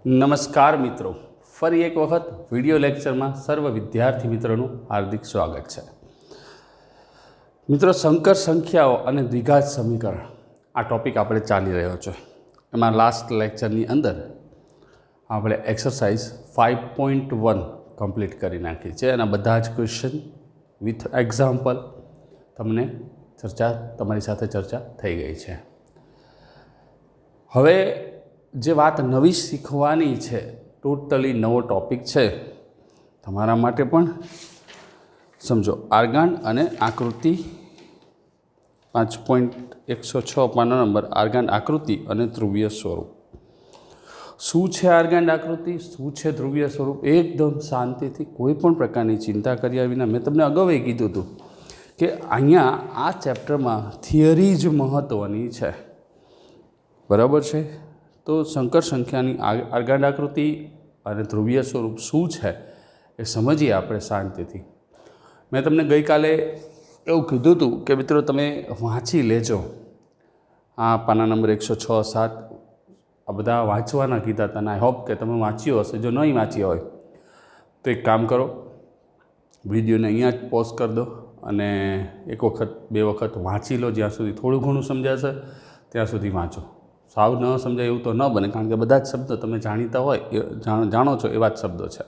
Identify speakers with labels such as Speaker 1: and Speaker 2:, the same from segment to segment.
Speaker 1: નમસ્કાર મિત્રો, ફરી એક વખત વિડિયો લેક્ચરમાં સર્વ વિદ્યાર્થી મિત્રોનું હાર્દિક સ્વાગત છે. મિત્રો, સંકર સંખ્યાઓ અને દ્વિઘાત સમીકરણ આ ટૉપિક આપણે ચાલી રહ્યો છે. એમાં લાસ્ટ લેક્ચરની અંદર આપણે એક્સરસાઇઝ 5.1 કમ્પ્લીટ કરી નાખી છે અને બધા જ ક્વેશ્ચન વિથ એક્ઝામ્પલ તમારી સાથે ચર્ચા થઈ ગઈ છે. હવે જે વાત નવી શીખવાની છે, ટોટલી નવો ટૉપિક છે તમારા માટે પણ. સમજો, આર્ગાન અને આકૃતિ 5.106 પાના નંબર આર્ગાન આકૃતિ અને ધ્રુવીય સ્વરૂપ. શું છે આર્ગાન આકૃતિ, શું છે ધ્રુવીય સ્વરૂપ, એકદમ શાંતિથી કોઈ પણ પ્રકારની ચિંતા કર્યા વિના. મેં તમને અગાઉ કીધું હતું કે અહીંયા આ ચેપ્ટરમાં થિયરી જ મહત્ત્વની છે, બરાબર છે. તો સંકર સંખ્યાની આર્ગાન આકૃતિ અને ધ્રુવીય સ્વરૂપ શું છે એ સમજીએ આપણે શાંતિથી. મેં તમને ગઈકાલે એવું કીધું હતું કે મિત્રો તમે વાંચી લેજો. આ પાના નંબર 106, 7 આ બધા વાંચવાના કીધા હતા. આઈ હોપ કે તમે વાંચ્યો હશે. જો નહીં વાંચ્યા હોય તો એક કામ કરો, વિડીયોને અહીંયા જ પોઝ કરી દો અને એક વખત બે વખત વાંચી લો. જ્યાં સુધી થોડું ઘણું સમજાશે ત્યાં સુધી વાંચો. સાવ ન સમજાય એવું તો ન બને, કારણ કે બધા જ શબ્દો તમે જાણીતા હોય, જાણો છો એવા જ શબ્દો છે.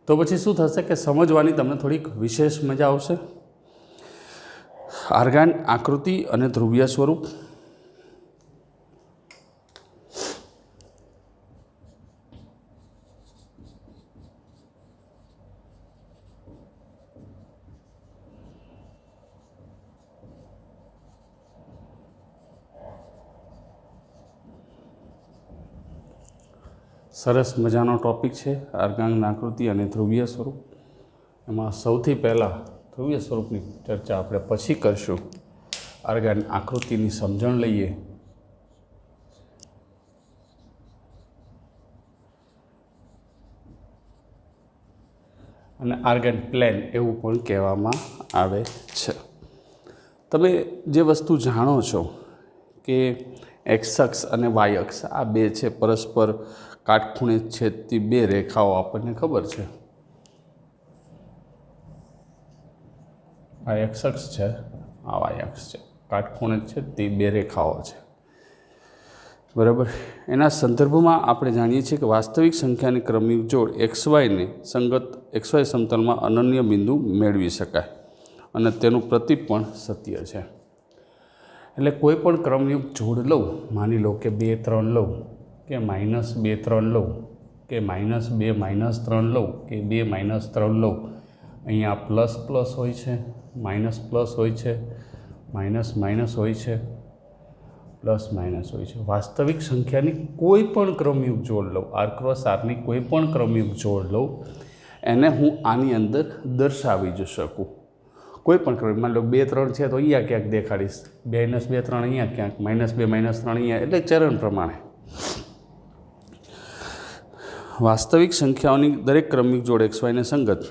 Speaker 1: તો પછી શું થશે કે સમજવાની તમને થોડીક વિશેષ મજા આવશે. આર્ગાન આકૃતિ અને ધ્રુવીય સ્વરૂપ. સરસ મજાનો ટૉપિક છે આર્ગાન આકૃતિ અને ધ્રુવીય સ્વરૂપ. એમાં સૌથી પહેલાં ધ્રુવીય સ્વરૂપની ચર્ચા આપણે પછી કરીશું. આર્ગાન આકૃતિની સમજણ લઈએ. અને આર્ગાન પ્લેન એવું પણ કહેવામાં આવે છે. તમે જે વસ્તુ જાણો છો કે એક્સ અક્ષ અને વાય અક્ષ આ બે છે, પરસ્પર કાટખૂણે છેદતી બે રેખાઓ આપણને ખબર છે. આ એક્સ અક્ષ છે, આ વાય અક્ષ છે, કાટખૂણે છેદતી બે રેખાઓ છે, બરાબર. એના સંદર્ભમાં આપણે જાણીએ છીએ કે વાસ્તવિક સંખ્યાની ક્રમિક જોડ XYને સંગત XY સમતલમાં અનન્ય બિંદુ મેળવી શકાય અને તેનું પ્રતીક પણ સત્ય છે. એટલે કોઈ પણ ક્રમયુક્ત જોડ લઉં, માની લો કે 2, 3 લઉં, કે -2, 3 લઉં, કે -2, -3 લઉં, કે 2, -3 લઉં. અહીંયા પ્લસ પ્લસ હોય છે, માઇનસ પ્લસ હોય છે, માઇનસ માઇનસ હોય છે, પ્લસ માઇનસ હોય છે. વાસ્તવિક સંખ્યાની કોઈ પણ ક્રમયુક્ત જોડ લઉં, R ક્રોસ Rની કોઈ પણ ક્રમયુક્ત જોડ લઉં, એને હું આની અંદર દર્શાવી જ શકું. કોઈ પણ ક્રમ, માની લો 2, 3 છે તો અહીંયા ક્યાંક દેખાડીશ, -2, 3 અહીંયા ક્યાંક, -2, -3 અહીંયા, એટલે ચરણ પ્રમાણે. વાસ્તવિક સંખ્યાઓની દરેક ક્રમિક જોડ XYને સંગત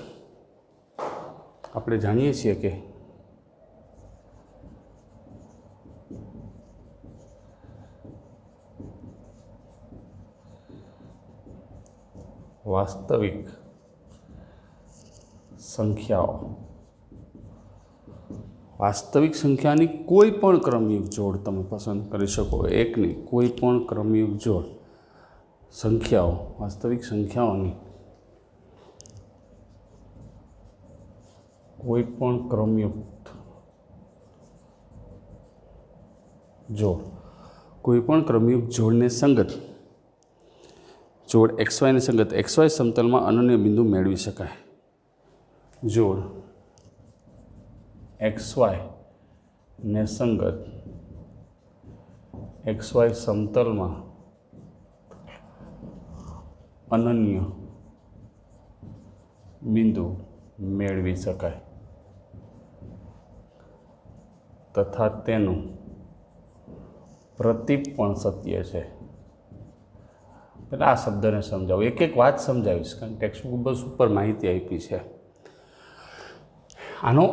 Speaker 1: આપણે જાણીએ છીએ કે વાસ્તવિક સંખ્યાની કોઈ પણ ક્રમયુક્ત જોડ તમે પસંદ કરી શકો. એકની કોઈ પણ ક્રમયુક્ત જોડ સંખ્યાઓ, વાસ્તવિક સંખ્યાઓની કોઈ પણ ક્રમયુક્ત જોડ, કોઈ પણ ક્રમયુક્ત જોડને સંગત, જોડ XYને સંગત XY સમતલમાં અનન્ય બિંદુ મેળવી શકાય. જોડ XY ને સંગત XY સમતલમાં અનન્ય બિંદુ મેળવી શકાય તથા તેનું પ્રતીક પણ સત્ય છે. એટલે આ શબ્દને સમજાવું, એક એક વાત સમજાવીશ, કારણ કે ટેક્સ્ટબુક બસ ઉપર માહિતી આપી છે. આનો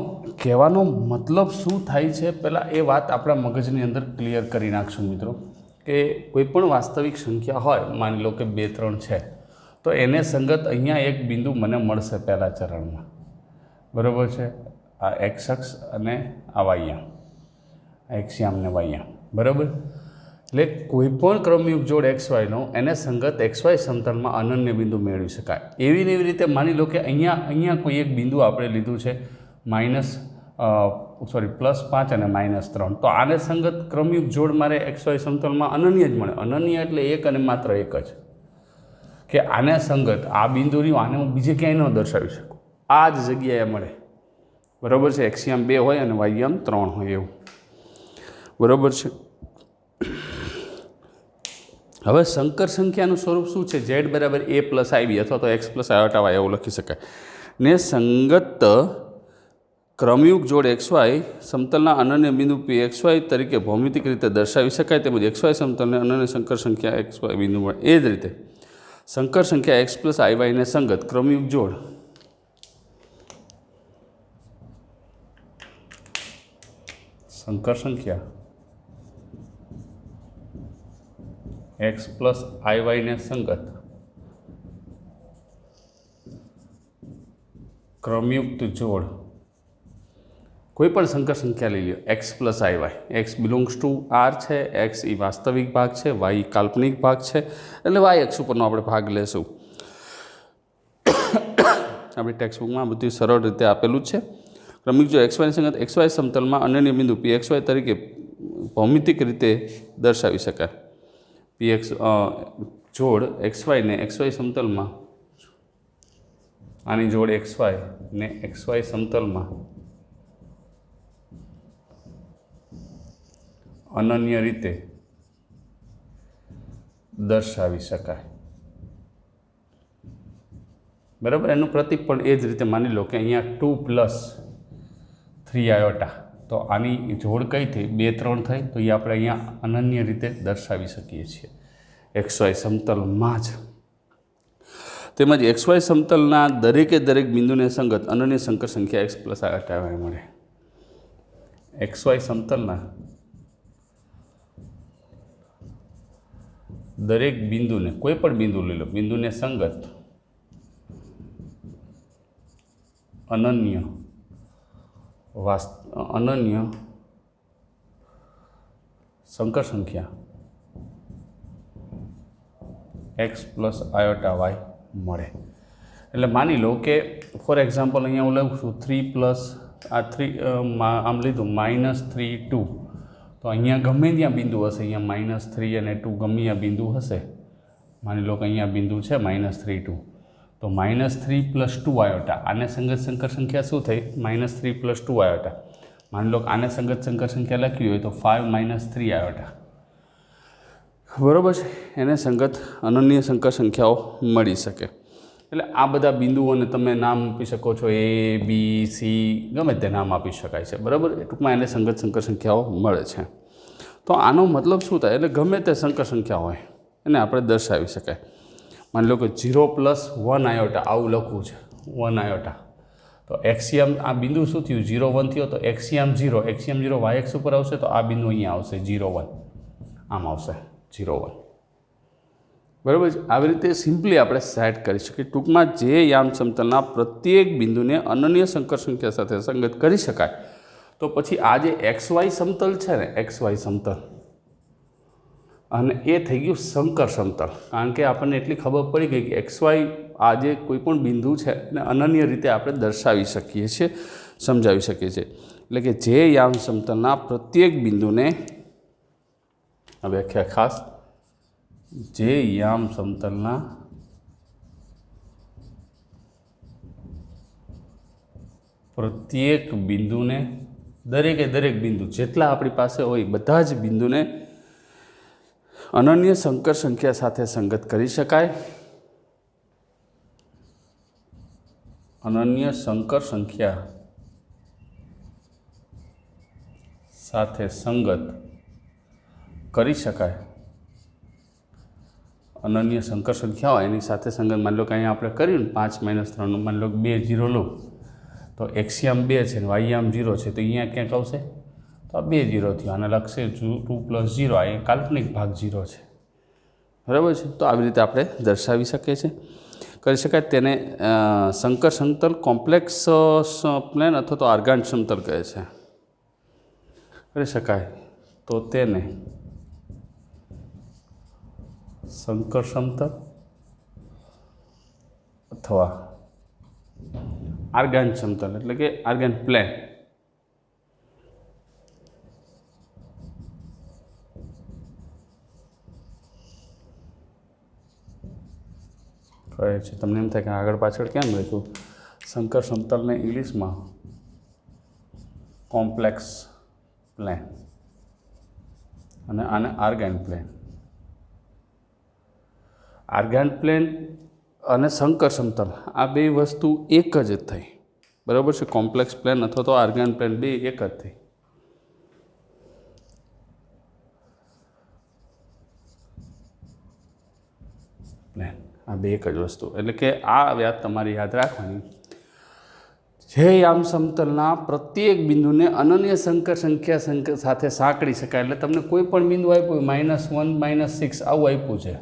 Speaker 1: કહેવાનો મતલબ શું થાય છે, પહેલાં એ વાત આપણા મગજની અંદર ક્લિયર કરી નાખશું મિત્રો. કે કોઈપણ વાસ્તવિક સંખ્યા હોય, માની લો કે 2, 3 છે, તો એને સંગત અહીંયા એક બિંદુ મને મળશે પહેલા ચરણમાં, બરાબર છે, આ એક્સ અક્ષ અને આ વાયયામ, એક્સયામ ને વાયયામ, બરાબર. એટલે કોઈપણ ક્રમયુગ જોડ એક્સ વાયનો એને સંગત એક્સ વાય સમતલમાં અનન્ય બિંદુ મેળવી શકાય. એવી ને એવી રીતે માની લો કે અહીંયા કોઈ એક બિંદુ આપણે લીધું છે +5 અને -3, તો આને સંગત ક્રમયુગ જોડ મારે એક્સ વાય સમતલમાં અનન્ય જ મળે. અનન્ય એટલે એક અને માત્ર એક જ, કે આને સંગત આ બિંદુ રહ્યું, આને હું બીજે ક્યાંય ન દર્શાવી શકું, આ જ જગ્યાએ મળે, બરાબર છે. એક્સયામ 2 હોય અને વાયયામ 3 હોય એવું, બરાબર છે. હવે સંકર સંખ્યાનું સ્વરૂપ શું છે? z = a + ib અથવા તો x + i એવું લખી શકાય. ને સંગત ક્રમયુગ જોડ xy સમતલના અનન્ય બિંદુ pxy તરીકે ભૌમિતિક રીતે દર્શાવી શકાય. તેમજ xy સમતલને અનન્ય સંકર સંખ્યા xy બિંદુ મળે. એ જ રીતે સંકર સંખ્યા x + iy ને સંગત ક્રમયુગ જોડ સંકર સંખ્યા x + iy ને સંગત ક્રમયુક્ત જોડ કોઈ પણ સંકર સંખ્યા લઈ લો, x + iy, x belongs to r છે, x એ વાસ્તવિક ભાગ છે, y કાલ્પનિક ભાગ છે, એટલે y અક્ષ ઉપરનો આપણે ભાગ લેશું. આપણી ટેક્સ્ટબુકમાં બધું સરળ રીતે આપેલું છે. ક્રમયુગ જોડ xy ની સંગત xy સમતલમાં અનન્ય બિંદુ pxy તરીકે ભૌમિતિક રીતે દર્શાવી શકાય. px જોડ xy ને xy સમતલમાં, આની જોડ xy ને xy સમતલમાં અનન્ય રીતે દર્શાવી શકાય, બરાબર. એનું પ્રતીક પણ એ જ રીતે માની લો કે અહીંયા 2 + 3 આયોટા, તો આની જોડ કઈ થઈ? 2, 3 થઈ, તો એ આપણે અહીંયા અનન્ય રીતે દર્શાવી શકીએ છીએ xy સમતલમાં જ. તેમજ xy સમતલના દરેકે દરેક બિંદુને સંગત અનન્ય સંકર સંખ્યા x + i મળે. xy સમતલના દરેક બિંદુને, કોઈ પણ બિંદુ લઈ લો, બિંદુને સંગત અનન્ય સંકર સંખ્યા x + iy મળે. એટલે માની લો કે ફોર એક્ઝામ્પલ અહીંયા હું લઉં છું 3 આમ લીધું -3 2, તો અહીંયા ગમે ત્યાં બિંદુ હશે, અહીંયા -3 અને 2 ગમે ત્યાં બિંદુ હશે. માની લો કે અહીંયા બિંદુ છે -3 2, તો -3 + 2 આયોટા, આને સંગત સંકર સંખ્યા શું થઈ? -3 + 2 આયોટા. માની લો કે આને સંગત સંકર સંખ્યા લખવી હોય તો 5 - 3 આયોટા, બરાબર છે. એને સંગત અનન્ય સંકર સંખ્યાઓ મળી શકે. એટલે આ બધા બિંદુઓને તમે નામ આપી શકો છો, a b c, ગમે તે નામ આપી શકાય છે, બરાબર. ટૂંકમાં એને સંગત સંકર સંખ્યાઓ મળે છે. તો આનો મતલબ શું થાય? એટલે ગમે તે સંકર સંખ્યા હોય એને આપણે દર્શાવી શકાય. માની લો કે 0 + 1 આયોટા આવું લખવું છે, 1 આયોટા, તો એક્સિયમ આ બિંદુ શું થયું? 0 1 થયો, તો એક્સિયમ 0 y અક્ષ ઉપર આવશે, તો આ બિંદુ અહીંયા આવશે 0 1, આમ આવશે 0 1, બરાબર છે. આવી રીતે સિમ્પલી આપણે સેટ કરી શકીએ. ટૂંકમાં જે યામ સમતલના પ્રત્યેક બિંદુને અનન્ય સંકર સંખ્યા સાથે સંગત કરી શકાય, તો પછી આ જે xy સમતલ છે ને, xy સમતલ, અને એ થઈ ગયું સંકર સમતલ. કારણ કે આપણને એટલી ખબર પડી ગઈ કે xy આ જે કોઈ પણ બિંદુ છે એને અનન્ય રીતે આપણે દર્શાવી શકીએ છીએ, સમજાવી શકીએ છીએ. એટલે કે જે યામ સમતલના પ્રત્યેક બિંદુને, આ વ્યાખ્યા ખાસ, જે યામ સમતલના પ્રત્યેક બિંદુને, દરેકે દરેક બિંદુ જેટલા આપણી પાસે હોય બધા જ બિંદુને અનન્ય સંકર સંખ્યા સાથે સંગત કરી શકાય. અનન્ય સંકર સંખ્યા સાથે સંગત કરી શકાય. અનન્ય સંકર સંખ્યા હોય એની સાથે સંગત, માની લો કે અહીંયા આપણે કર્યું ને 5 - 3, માની લો 2 0 લો, તો એક્સિયમ 2 છે ને વાયયામ 0 છે, તો અહીંયા ક્યાંક આવશે तो आ 2 0 थयो आने लगशे 2 + 0 आ काल्पनिक भाग 0 है। बराबर है। तो आ रीते आपणे दर्शावी शकीए छीए करी शकाय। तेने संकर समतल कॉम्प्लेक्स प्लेन अथवा तो आर्गान समतल कहे छे। करी शकाय तो तेने संकर समतल अथवा आर्गान समतल एटले के आर्गान प्लेन कहे छे। तमने एम थाय के आगळ पाछळ केम लख्युं संकर समतल ने इंग्लिश में कॉम्प्लेक्स प्लेन अने आने आर्गान प्लेन। आर्गान प्लेन अने संकर समतल आ बे वस्तु एक ज थई। बराबर है। कॉम्प्लेक्स प्लेन अथवा तो आर्गान प्लेन बे एक ज थई। प्लेन आ बे एक ज वस्तु एटले के आ वात तमारे याद राखवानी। जे याम समतलना प्रत्येक बिंदु ने अनन्य संकर संख्या साथे सांकળી शकाय। एटले तमने कोईपण बिंदु आप्युं -1 -6 आवुं आप्युं छे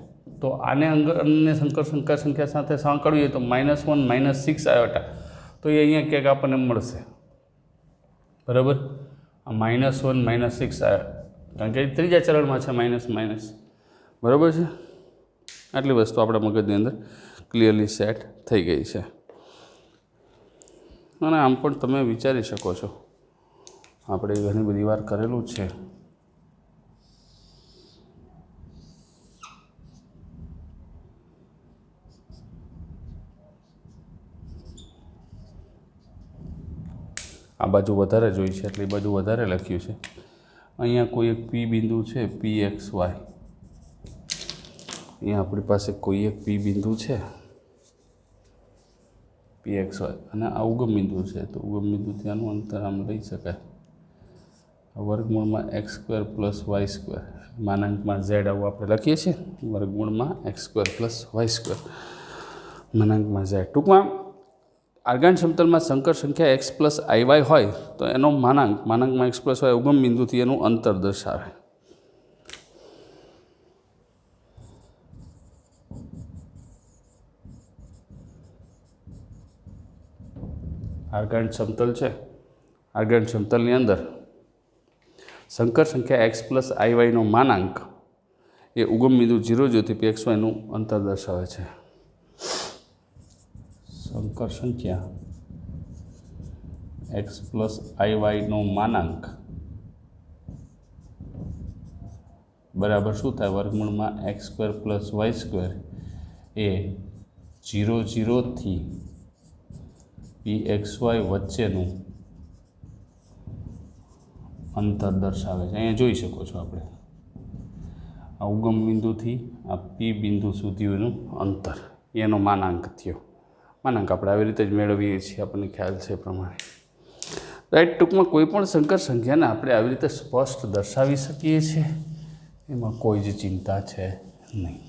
Speaker 1: तो आने अनन्य संकर संख्या साथे सांकळीए तो -1 -6 आयोटा तो ये अहींया क्यांक आपणने मळशे। बराबर। आ -1 -6 आयो कारण के त्रीजा चरणमां छे माइनस माइनस। बराबर है। आटली वस्तु आपણા मगजनी अंदर क्लियरली सेट थई गई है। અને આમ પણ તમે વિચારી શકો છો આપણે ઘણી બધી વાર કરેલું છે। આ બાજુ વધારે જોઈ છે એટલે એ બાજુ વધારે લખ્યું છે। અહીંયા કોઈ એક પી બિંદુ છે PXY। અહીંયા આપણી પાસે કોઈ એક પી બિંદુ છે PXY અને આ ઉગમ બિંદુ છે તો ઉગમ બિંદુથી આનું અંતર આમ લઈ શકાય વર્ગમૂળમાં x² + y² માનાંકમાં z આવું આપણે લખીએ છીએ વર્ગમૂળમાં x² + y² માનાંકમાં z। ટૂંકમાં આર્ગાન સમતલમાં સંકર સંખ્યા x + iy હોય તો એનો માનાંકમાં x + y ઉગમ બિંદુથી એનું અંતર દર્શાવે। आर्गान समतल है। आर्गान समतल अंदर संकर संख्या x + iy नो मानांक ये उगम बिंदु 0 0 थी PXY नु अंतर दर्शावे छे। संकर संख्या x + iy नो मानांक बराबर शू थाय वर्गमूळमां x² + y² ए 0 0 थी PXY वच्चेनु अंतर दर्शावे छे। अहींया जोई शको छो आपणे आ उगम बिंदुथी आ पी बिंदु सुधीनुं अंतर एनो मानांक थयो। मानांक આપણે આવી રીતે જ મેળવીએ છીએ આપણને ખ્યાલ છે એ પ્રમાણે। રાઈટ। ટૂંકમાં કોઈ પણ સંકર સંખ્યાને આપણે આવી રીતે સ્પષ્ટ દર્શાવી શકીએ છીએ એમાં કોઈ જ ચિંતા છે નહીં।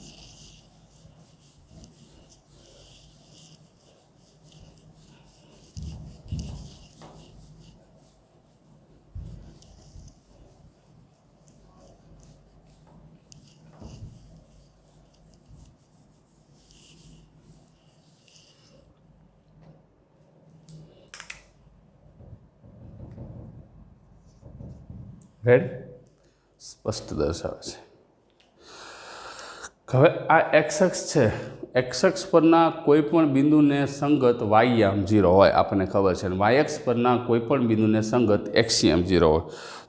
Speaker 1: रेडी। स्पष्ट दर्शावे छे। हवे आ एक्स अक्ष है। एक्स अक्ष परना कोईपण बिंदु ने संगत वाययाम 0 होय आपने खबर है। वाय अक्ष परना कोईपण बिंदु ने संगत एक्सयाम 0 होय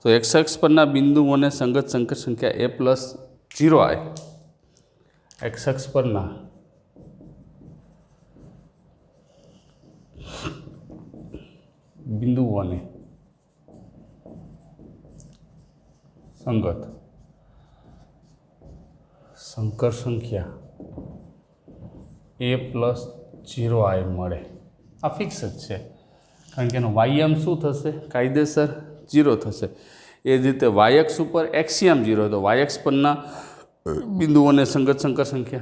Speaker 1: तो एक्स अक्ष परना बिंदुओने संगत संकर संख्या a + 0 आए। एक्स अक्ष परना बिंदुओने संगत संकर संख्या a + 0 आए मळे। आ फिक्स ज छे कारण के एनो वाययाम शुं थशे कायदेसर 0 थशे। ए ज रीते वाय अक्ष पर एक्सियाम 0 तो वाय अक्ष परना बिंदुओने संगत संकर संख्या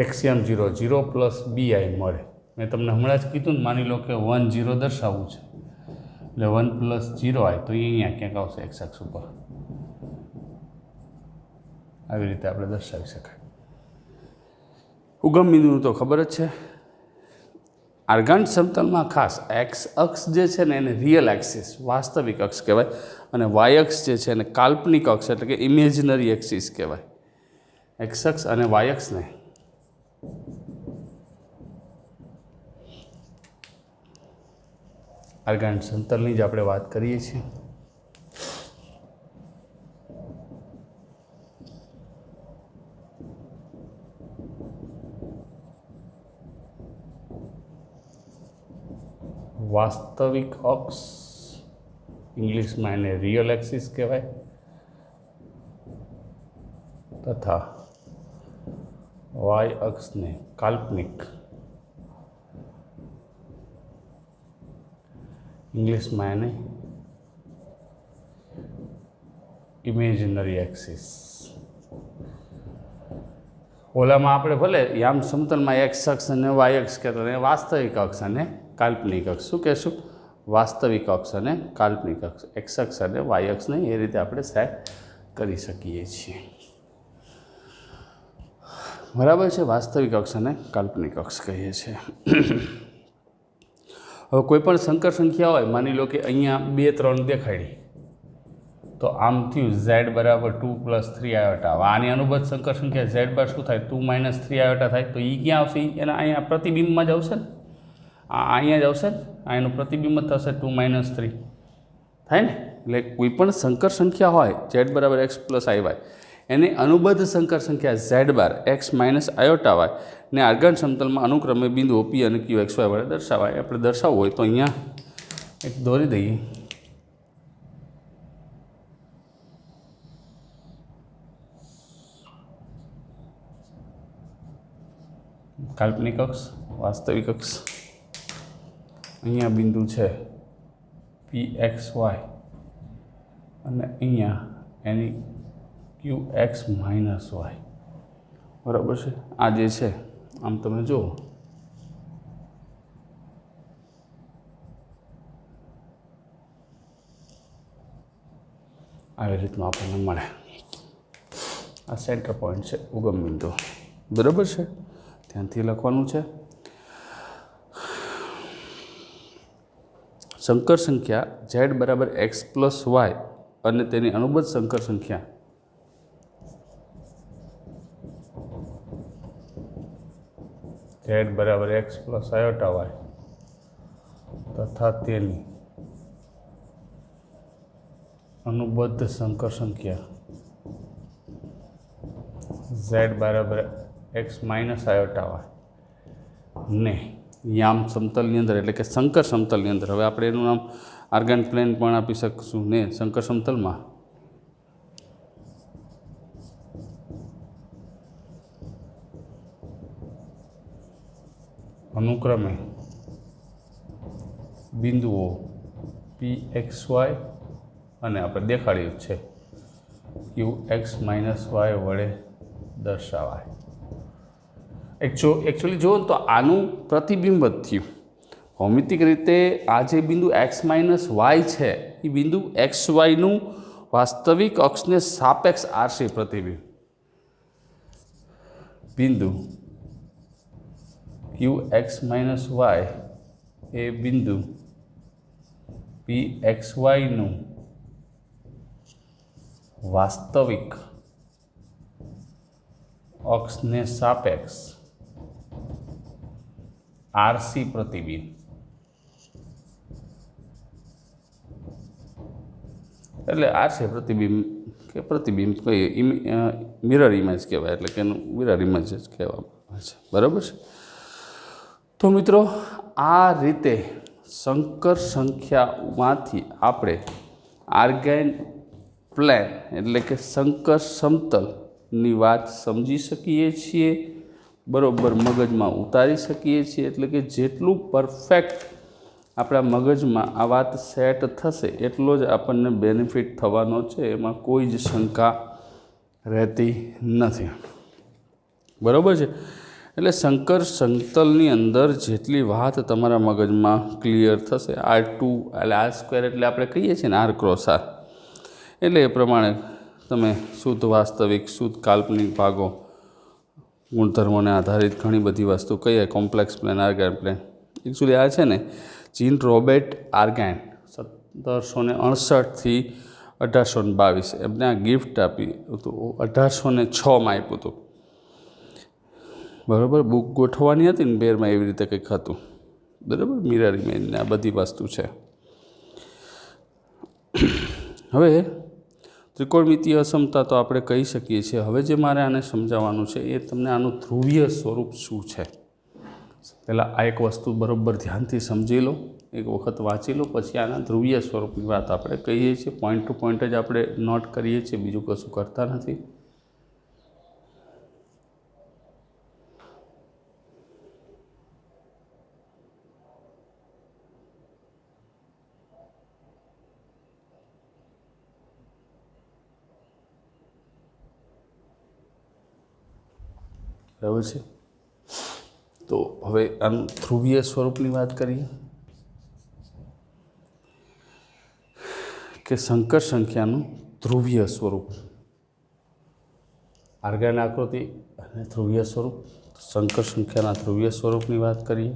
Speaker 1: એક્સિયમ 0 0 પ્લસ BI મળે. મેં તમને હમણાં જ કીધું ને, માની લો કે 1 0 દર્શાવવું છે એટલે 1 પ્લસ 0 આવે તો એ અહીંયા ક્યાંક આવશે એક્સ અક્ષ ઉપર. આવી રીતે આપણે દર્શાવી શકાય. ઉગમ બિંદુનું તો ખબર જ છે. આર્ગાન્ટ સમતલમાં ખાસ એક્સ અક્ષ જે છે ને એને રિયલ એક્સિસ વાસ્તવિક અક્ષ કહેવાય, અને વાય અક્ષ જે છે એને કાલ્પનિક અક્ષ એટલે કે ઇમેજનરી એક્સિસ કહેવાય. એક્સ અક્ષ અને વાય અક્ષને આર્ગાન્ટ સમતલની જ આપણે વાત કરીએ છીએ. વાસ્તવિક અક્ષ ઇંગ્લિશમાં એને રિયલ એક્સિસ કહેવાય, તથા વાય અક્ષને કાલ્પનિક ઇંગ્લિશમાં એને ઇમેજનરી એક્સિસ. ઓલામાં આપણે ભલે યામ સમતલમાં એક્સ અક્ષ અને વાય અક્ષ કહેતો, અને વાસ્તવિક અક્ષ અને કાલ્પનિક અક્ષ શું કહેશું? વાસ્તવિક અક્ષ અને કાલ્પનિક અક્ષ, એક્સ અક્ષ અને વાય અક્ષને એ રીતે આપણે સેટ કરી શકીએ છીએ. બરાબર છે. વાસ્તવિક અક્ષ અને કાલ્પનિક અક્ષ કહીએ છીએ. હવે કોઈ પણ સંકર સંખ્યા હોય, માની લો કે અહીંયા 2 3 દેખાડી, તો આમ થયું z બરાબર 2 + 3 આયોટા. આની અનુબદ્ધ સંકર સંખ્યા z બાર શું થાય? 2 - 3 આયોટા થાય. તો એ ક્યાં આવશે? એના અહીંયા પ્રતિબિંબમાં જ આવશે ને, અહીંયા જ આવશે ને, આ એનું પ્રતિબિંબ થશે 2 - 3 થાય ને. એટલે કોઈ પણ સંકર સંખ્યા હોય z બરાબર x + iy, એની અનુબદ્ધ સંકર સંખ્યા z બાર x - આયોટા y ને આર્ગાન્ટ સમતલમાં અનુક્રમે બિંદુઓ p અને q x y વડે દર્શાવાય. આપણે દર્શાવવું હોય તો અહીંયા એક દોરી દઈએ. કાલ્પનિક અક્ષ, વાસ્તવિક અક્ષ. અહીંયા બિંદુ છે pxy અને અહીંયા એની qx - y. બરાબર છે. આ જે છે આમ તમે જુઓ, આવી રીતનું આપણને મળે. આ સેન્ટર પોઈન્ટ છે, ઉગમ બિંદુ. બરાબર છે. ધ્યાનથી લખવાનું છે. સંકર સંખ્યા z બરાબર x + y અને તેની અનુબદ્ધ સંકર સંખ્યા z બરાબર x + આયોટા y તથા તેની અનુબદ્ધ સંકર સંખ્યા z બરાબર x - આયોટા y ને યામ સમતલની અંદર એટલે કે સંકર સમતલની અંદર, હવે આપણે એનું નામ આર્ગાન્ટ પ્લેન પણ આપી શકશું ને, સંકર સમતલમાં અનુક્રમે બિંદુઓ pxy અને આપણે દેખાડ્યું છે qx - y વડે દર્શાવાય. એકચ્યુઅલી જુઓ તો આનું પ્રતિબિંબ જ થયું. ભૌમિતિક રીતે આ જે બિંદુ x - y છે એ બિંદુ xyનું વાસ્તવિક અક્ષને સાપેક્ષ આરસી પ્રતિબિંબ. બિંદુ qx - y એ બિંદુ pxyનું વાસ્તવિક અક્ષને સાપેક્ષ આરસી પ્રતિબિંબ. એટલે આરસી પ્રતિબિંબ કે પ્રતિબિંબ કઈ મિરર ઇમેજ કહેવાય, એટલે કે એનું મિરર ઇમેજ જ કહેવામાં આવે છે. બરાબર છે. તો મિત્રો, આ રીતે સંકર સંખ્યામાંથી આપણે આર્ગાન્ટ પ્લેન એટલે કે સંકર સમતલની વાત સમજી શકીએ છીએ, બરાબર મગજમાં ઉતારી શકીએ છીએ. એટલે કે જેટલું પરફેક્ટ આપણા મગજમાં આ વાત સેટ થશે એટલો જ આપણને બેનિફિટ થવાનો છે, એમાં કોઈ જ શંકા રહેતી નથી. બરાબર છે. એટલે શંકર સમતલની અંદર જેટલી વાત તમારા મગજમાં ક્લિયર થશે, R2 એટલે R² એટલે આપણે કહીએ છીએ ને R ક્રોસ R, એટલે એ પ્રમાણે તમે શુદ્ધ વાસ્તવિક, શુદ્ધ કાલ્પનિક ભાગો, ગુણધર્મોને આધારિત ઘણી બધી વસ્તુ કહીએ, complex plane, argon plane. Actually આ છે ને જીન રોબર્ટ આર્ગન 1768થી 1822 એમને આ ગિફ્ટ આપી તો 1806માં આપ્યું હતું. બરાબર, બુક ગોઠવવાની હતી ને બેરમાં, એવી રીતે કંઈક હતું. બરાબર, મિરર ઇમેજ ને આ બધી વસ્તુ છે. હવે ત્રિકોણમિતીય અસમતા તો આપણે કહી શકીએ છીએ. હવે જે મારે આને સમજાવવાનું છે એ તમને આનું ધ્રુવીય સ્વરૂપ શું છે. પહેલાં આ એક વસ્તુ બરાબર ધ્યાનથી સમજી લો, એક વખત વાંચી લો, પછી આના ધ્રુવીય સ્વરૂપની વાત આપણે કહીએ છીએ. પોઈન્ટ ટુ પોઈન્ટ જ આપણે નોટ કરીએ છીએ, બીજું કશું કરતા નથી. બરાબર છે. તો હવે આનું ધ્રુવીય સ્વરૂપની વાત કરીએ કે શંકર સંખ્યાનું ધ્રુવીય સ્વરૂપ, આર્ગન આકૃતિ અને ધ્રુવીય સ્વરૂપ. શંકર સંખ્યાના ધ્રુવીય સ્વરૂપની વાત કરીએ.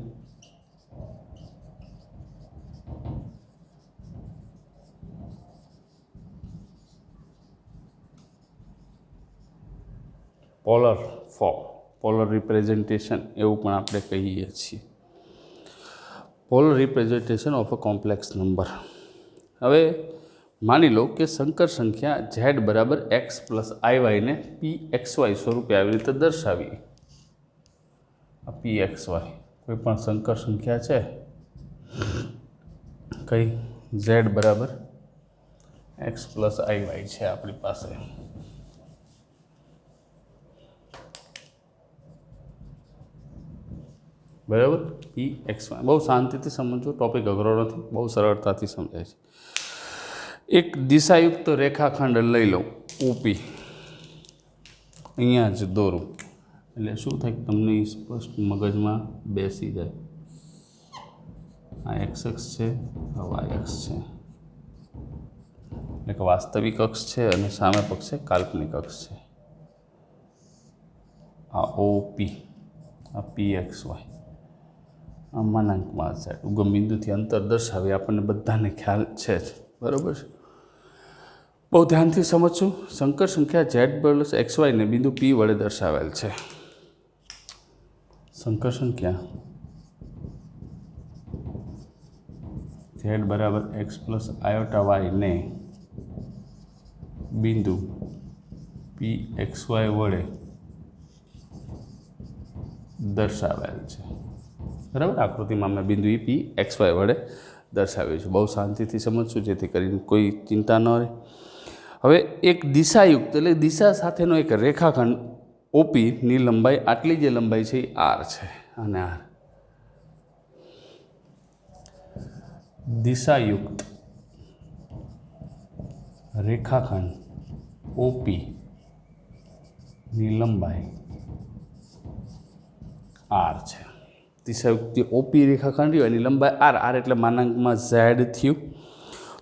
Speaker 1: પોલર ફોર્મ, પોલર રિપ્રેઝન્ટેશન એવું પણ આપણે કહીએ છીએ. Polar representation of a complex number. હવે માની લો કે શંકર સંખ્યા z બરાબર x પ્લસ iy ને pxy સ્વરૂપે આવી રીતે દર્શાવી. આ pxy કોઈ પણ શંકર સંખ્યા છે, કઈ z બરાબર x પ્લસ iy છે આપણી પાસે. બરાબર, pxy. બહુ શાંતિથી સમજો, ટોપિક અઘરો નથી, બહુ સરળતાથી સમજાય છે. એક દિશાયુક્ત રેખાખંડ લઈ લો OP, અહીંયા જ દોરું એટલે શું થાય તમને સ્પષ્ટ મગજમાં બેસી જાય. આ x અક્ષ છે, આ y અક્ષ છે, એટલે કે વાસ્તવિક અક્ષ છે અને સામે પક્ષે કાલ્પનિક અક્ષ છે. આ OP, આ pxy, આ માનાંકમાં છે. ઉગમ બિંદુથી અંતર દર્શાવી આપણને બધાને ખ્યાલ છે જ. બરાબર છે. બહુ ધ્યાનથી સમજશું. શંકર સંખ્યા z પ્લસ xy ને બિંદુ P વડે દર્શાવેલ છે. શંકર સંખ્યા z બરાબર x પ્લસ આયોટા y ને બિંદુ pxy વડે દર્શાવેલ છે. બરાબર, આકૃતિમાં મેં બિંદુ pxy વડે દર્શાવ્યું છે. બહુ શાંતિથી સમજશું જેથી કરીને કોઈ ચિંતા ન રહે. હવે એક દિશાયુક્ત એટલે દિશા સાથેનો એક રેખાખંડ OPની લંબાઈ, આટલી જે લંબાઈ છે એ r છે, અને r દિશાયુક્ત રેખાખંડ OPની લંબાઈ r છે. દિશાયુક્ત OP રેખાખંડ રહ્યો એની લંબાઈ r, r એટલે માનાંકમાં z થયું.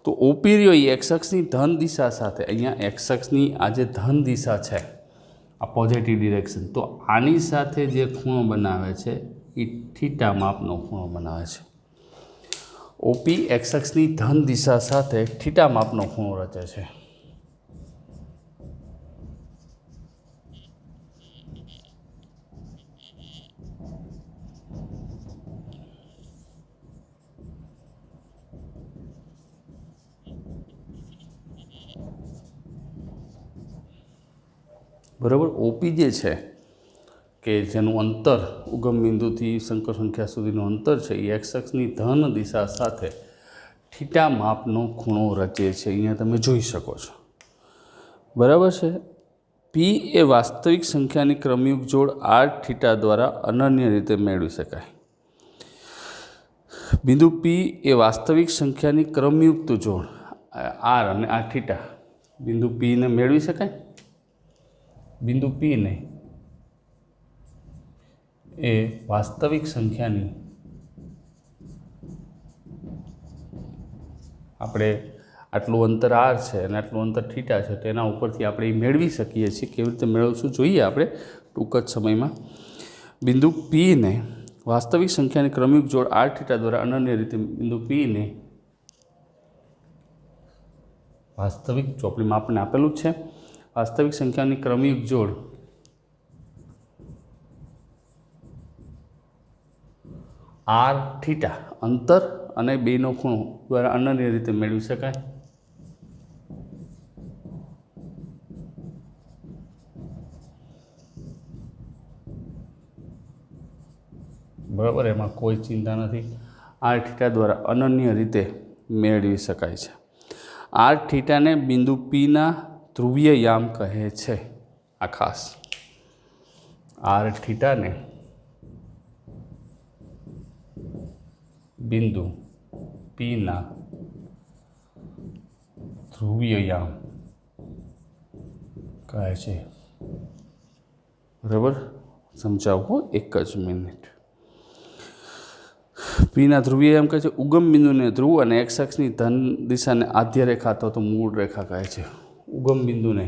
Speaker 1: તો OP રહ્યો એ x અક્ષની ધન દિશા સાથે, અહીંયા x અક્ષની આ જે ધન દિશા છે, આ પોઝિટિવ ડિરેક્શન, તો આની સાથે જે ખૂણો બનાવે છે એ થીટા માપનો ખૂણો બનાવે છે. OP x અક્ષની ધન દિશા સાથે થીટા માપનો ખૂણો રચે છે. બરાબર, OP જે છે કે જેનું અંતર ઉગમ બિંદુથી શંકર સંખ્યા સુધીનું અંતર છે એ x અક્ષની ધન દિશા સાથે થીટા માપનો ખૂણો રચે છે. અહીંયા તમે જોઈ શકો છો. બરાબર છે. P એ વાસ્તવિક સંખ્યાની ક્રમયુક્ત જોડ r થીટા દ્વારા અનન્ય રીતે મેળવી શકાય. બિંદુ P એ વાસ્તવિક સંખ્યાની ક્રમયુક્ત જોડ r અને આ થીટા બિંદુ P ને મેળવી શકાય. બિંદુ P નહીં, એ વાસ્તવિક સંખ્યાની આપણે આટલું અંતર આર છે અને આટલું અંતર થીટા છે તેના ઉપરથી આપણે એ મેળવી શકીએ છીએ. કેવી રીતે મેળવશું જોઈએ આપણે ટૂંક જ સમયમાં. બિંદુ પીને વાસ્તવિક સંખ્યાની ક્રમિક જોડ આર થીટા દ્વારા અનન્ય રીતે બિંદુ પીને વાસ્તવિક ચોપડીમાં આપણને આપેલું જ છે વાસ્તવિક સંખ્યાની ક્રમિક જોડ આર થીટા અંતર અને બેનો ખૂણો દ્વારા અનન્ય રીતે મેળવી શકાય. બરાબર, એમાં કોઈ ચિંતા નથી. આર થીટા દ્વારા અનન્ય રીતે મેળવી શકાય છે. આર થીટાને બિંદુ પીના ધ્રુવીય યામ કહે છે. આ ખાસ આર થીટાને બિંદુ પીના ધ્રુવીય યામ કહે છે. બરાબર, સમજાવો એક જ મિનિટ. પીના ધ્રુવીય યામ કહે છે. ઉગમ બિંદુને ધ્રુવ અને એક્સ અક્ષની ધન દિશાને આદ્ય રેખા અથવા તો મૂળ રેખા કહે છે. ઉગમ બિંદુને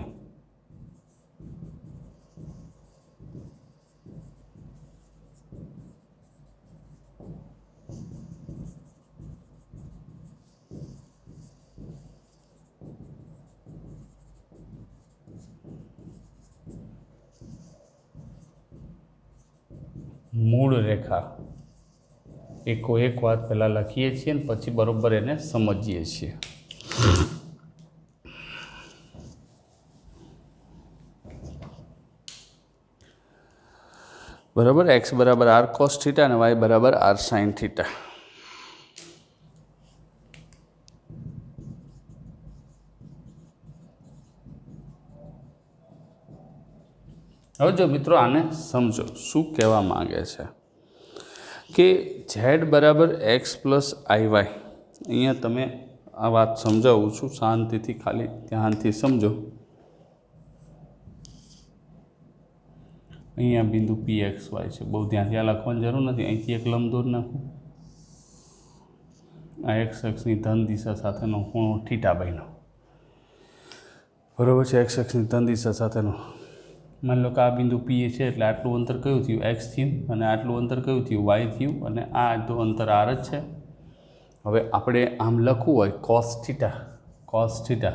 Speaker 1: મૂળ રેખા એક વાત પહેલાં લખીએ છીએ ને પછી બરાબર એને સમજીએ છીએ. બરાબર, એક્સ બરાબર આર કોસ થીટા અને વાય બરાબર આર સાઇન થીટા. હવે જો મિત્રો આને સમજો શું કહેવા માંગે છે કે ઝેડ બરાબર એક્સ પ્લસ આઈ વાય. અહીંયા તમે આ વાત સમજાવું છું શાંતિથી, ખાલી ધ્યાનથી સમજો. અહીંયા બિંદુ પી એક્સ વાય છે, બહુ ધ્યાનથી આ લખવાની જરૂર નથી. અહીંથી એક લંબ દોર નાખું. આ એક્સ અક્ષની ધન દિશા સાથેનો ખૂણો થીટા બન્યો. બરાબર છે, એક્સ અક્ષની ધન દિશા સાથેનો. માની લો કે આ બિંદુ પી છે એટલે આટલું અંતર કયું થયું? એક્સ થયું. અને આટલું અંતર કયું થયું? વાય થયું. અને આ તો અંતર આર જ છે. હવે આપણે આમ લખવું હોય કોસ થીટા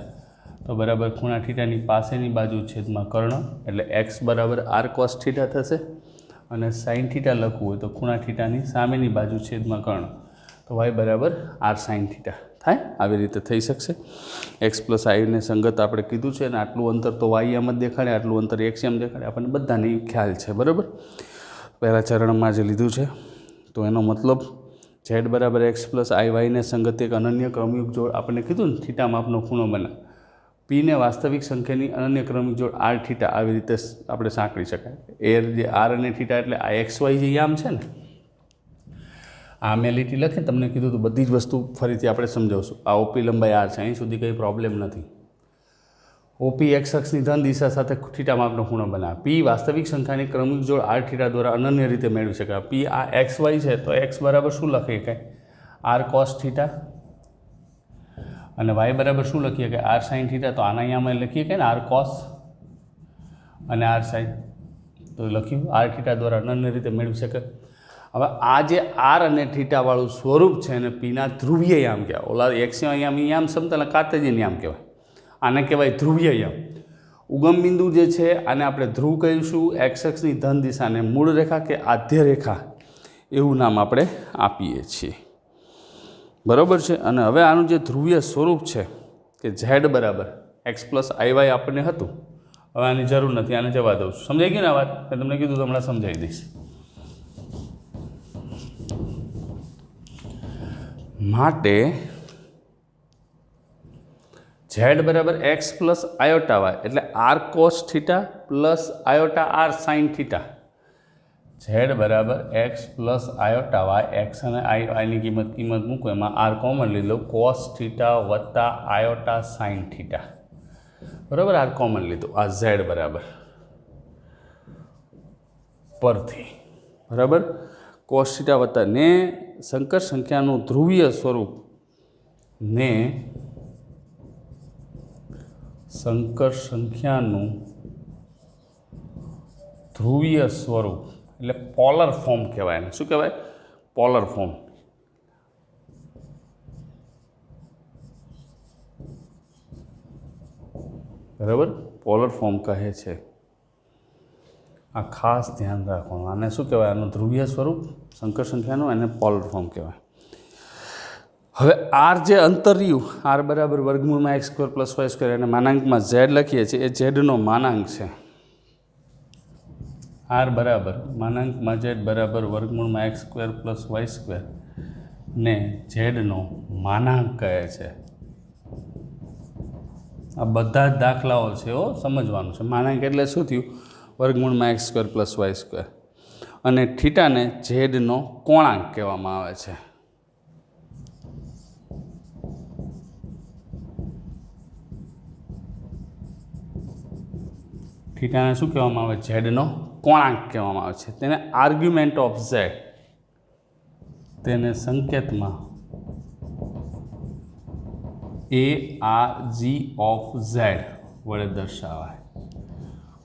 Speaker 1: તો બરાબર ખૂણા થીટાની પાસેની બાજુ છેદમાં કર્ણ એટલે એક્સ બરાબર આર કોસ થીટા થશે. અને સાઇન થીટા લખવું હોય તો ખૂણા થીટાની સામેની બાજુ છેદમાં કર્ણ તો વાય બરાબર આર સાઇન થીટા થાય. આવી રીતે થઈ શકશે. એક્સ પ્લસ આઈને સંગત આપણે કીધું છે અને આટલું અંતર તો વાય એમ જ દેખાડે, આટલું અંતર એક્સ એમ દેખાડે. આપણને બધાને ખ્યાલ છે. બરાબર, પહેલાં ચરણમાં જે લીધું છે. તો એનો મતલબ ઝેડ બરાબર એક્સ પ્લસ આઈ વાયને સંગત એક અનન્ય ક્રમયુગ જોડ આપણને કીધું ને થીટા માપનો ખૂણો બને. પીને વાસ્તવિક સંખ્યાની અનન્ય ક્રમિક જોડ આર થીટા આવી રીતે આપણે સાંકળી શકાય. જે આર અને થીટા એટલે આ એક્સ વાય જે યામ છે ને, આ મેં લીટી લખી તમને કીધું તો બધી જ વસ્તુ ફરીથી આપણે સમજાવશું. આ ઓપી લંબાઈ આર છે, અહીં સુધી કંઈ પ્રોબ્લેમ નથી. ઓપી એક્સ અક્ષની ધન દિશા સાથે થીટા માપનો ખૂણો બનાવે. પી વાસ્તવિક સંખ્યાની ક્રમિક જોડ આર થીટા દ્વારા અનન્ય રીતે મેળવી શકાય. પી આ એક્સ વાય છે તો એક્સ બરાબર શું લખીએ કે આર કોસ થીટા અને વાય બરાબર શું લખીએ કે આર સાઇન થીટા. તો આના અહીંયા અમે લખીએ કે ને આર કોસ અને આર સાઇન તો લખ્યું આર થીટા દ્વારા અનન્ય રીતે મેળવી શકે. હવે આ જે આર અને થીટાવાળું સ્વરૂપ છે એને પીના ધ્રુવીય યામ કહેવાય. ઓલા એક્સ યામ સમતલ કાર્ટેશિયન યામ કહેવાય. આને કહેવાય ધ્રુવીય યામ. ઉગમ બિંદુ જે છે આને આપણે ધ્રુવ કહીશું. એક્સ અક્ષની ધન દિશાને મૂળ રેખા કે આદ્ય રેખા એવું નામ આપણે આપીએ છીએ. બરાબર છે. અને હવે આનું જે ધ્રુવીય સ્વરૂપ છે કે ઝેડ બરાબર એક્સ પ્લસ આઈ વાય આપણને હતું. હવે આની જરૂર નથી, આને જવા દઉં છું. સમજાઈ ગયું ને આ વાત? મેં તમને કીધું તો હમણાં સમજાવી દઈશ. માટે ઝેડ બરાબર એક્સ પ્લસ આયોટા વાય એટલે R cos theta plus iota R sine theta. Z બરાબર X plus iota Y, X અને આઈની કિંમત મૂકો, એમાં આર કોમન લઈ લો. કોસ થીટા વત્તા આયોટા સાઇન થીટા. બરાબર, આર કોમન લીધું. આ ઝેડ બરાબર પરથી બરાબર, કોસ થીટા વત્તા ને સંકર સંખ્યાનું ધ્રુવીય સ્વરૂપ ને સંકર સંખ્યાનું ધ્રુવીય સ્વરૂપ એટલે પોલર ફોર્મ કહેવાય એને. શું કહેવાય? Polar form. બરાબર, પોલર ફોર્મ કહે છે. આ ખાસ ધ્યાન રાખવાનું. આને શું કહેવાય? આનું ધ્રુવીય સ્વરૂપ સંકર સંખ્યાનું, એને પોલર ફોર્મ કહેવાય. હવે આર જે અંતર રહ્યું, આર બરાબર વર્ગમૂળમાં X square plus Y square, એને માનાંકમાં ઝેડ લખીએ છીએ. એ ઝેડનો માનાંક છે. આર બરાબર માનાંકમાં ઝેડ બરાબર વર્ગમૂળમાં X square plus Y square ને ઝેડનો માનાંક કહે છે. આ બધા જ દાખલાઓ છે, સમજવાનું છે. માનાંક એટલે શું થયું? વર્ગમૂળમાં X square plus Y square. અને થીટાને ઝેડનો કોણાંક કહેવામાં આવે છે. થીટાને શું કહેવામાં આવે? ઝેડનો કોણાંક કહેવામાં આવે છે. તેને આર્ગ્યુમેન્ટ ઓફ ઝેડ, તેને સંકેતમાં ARG ઓફ ઝેડ વડે દર્શાવાય.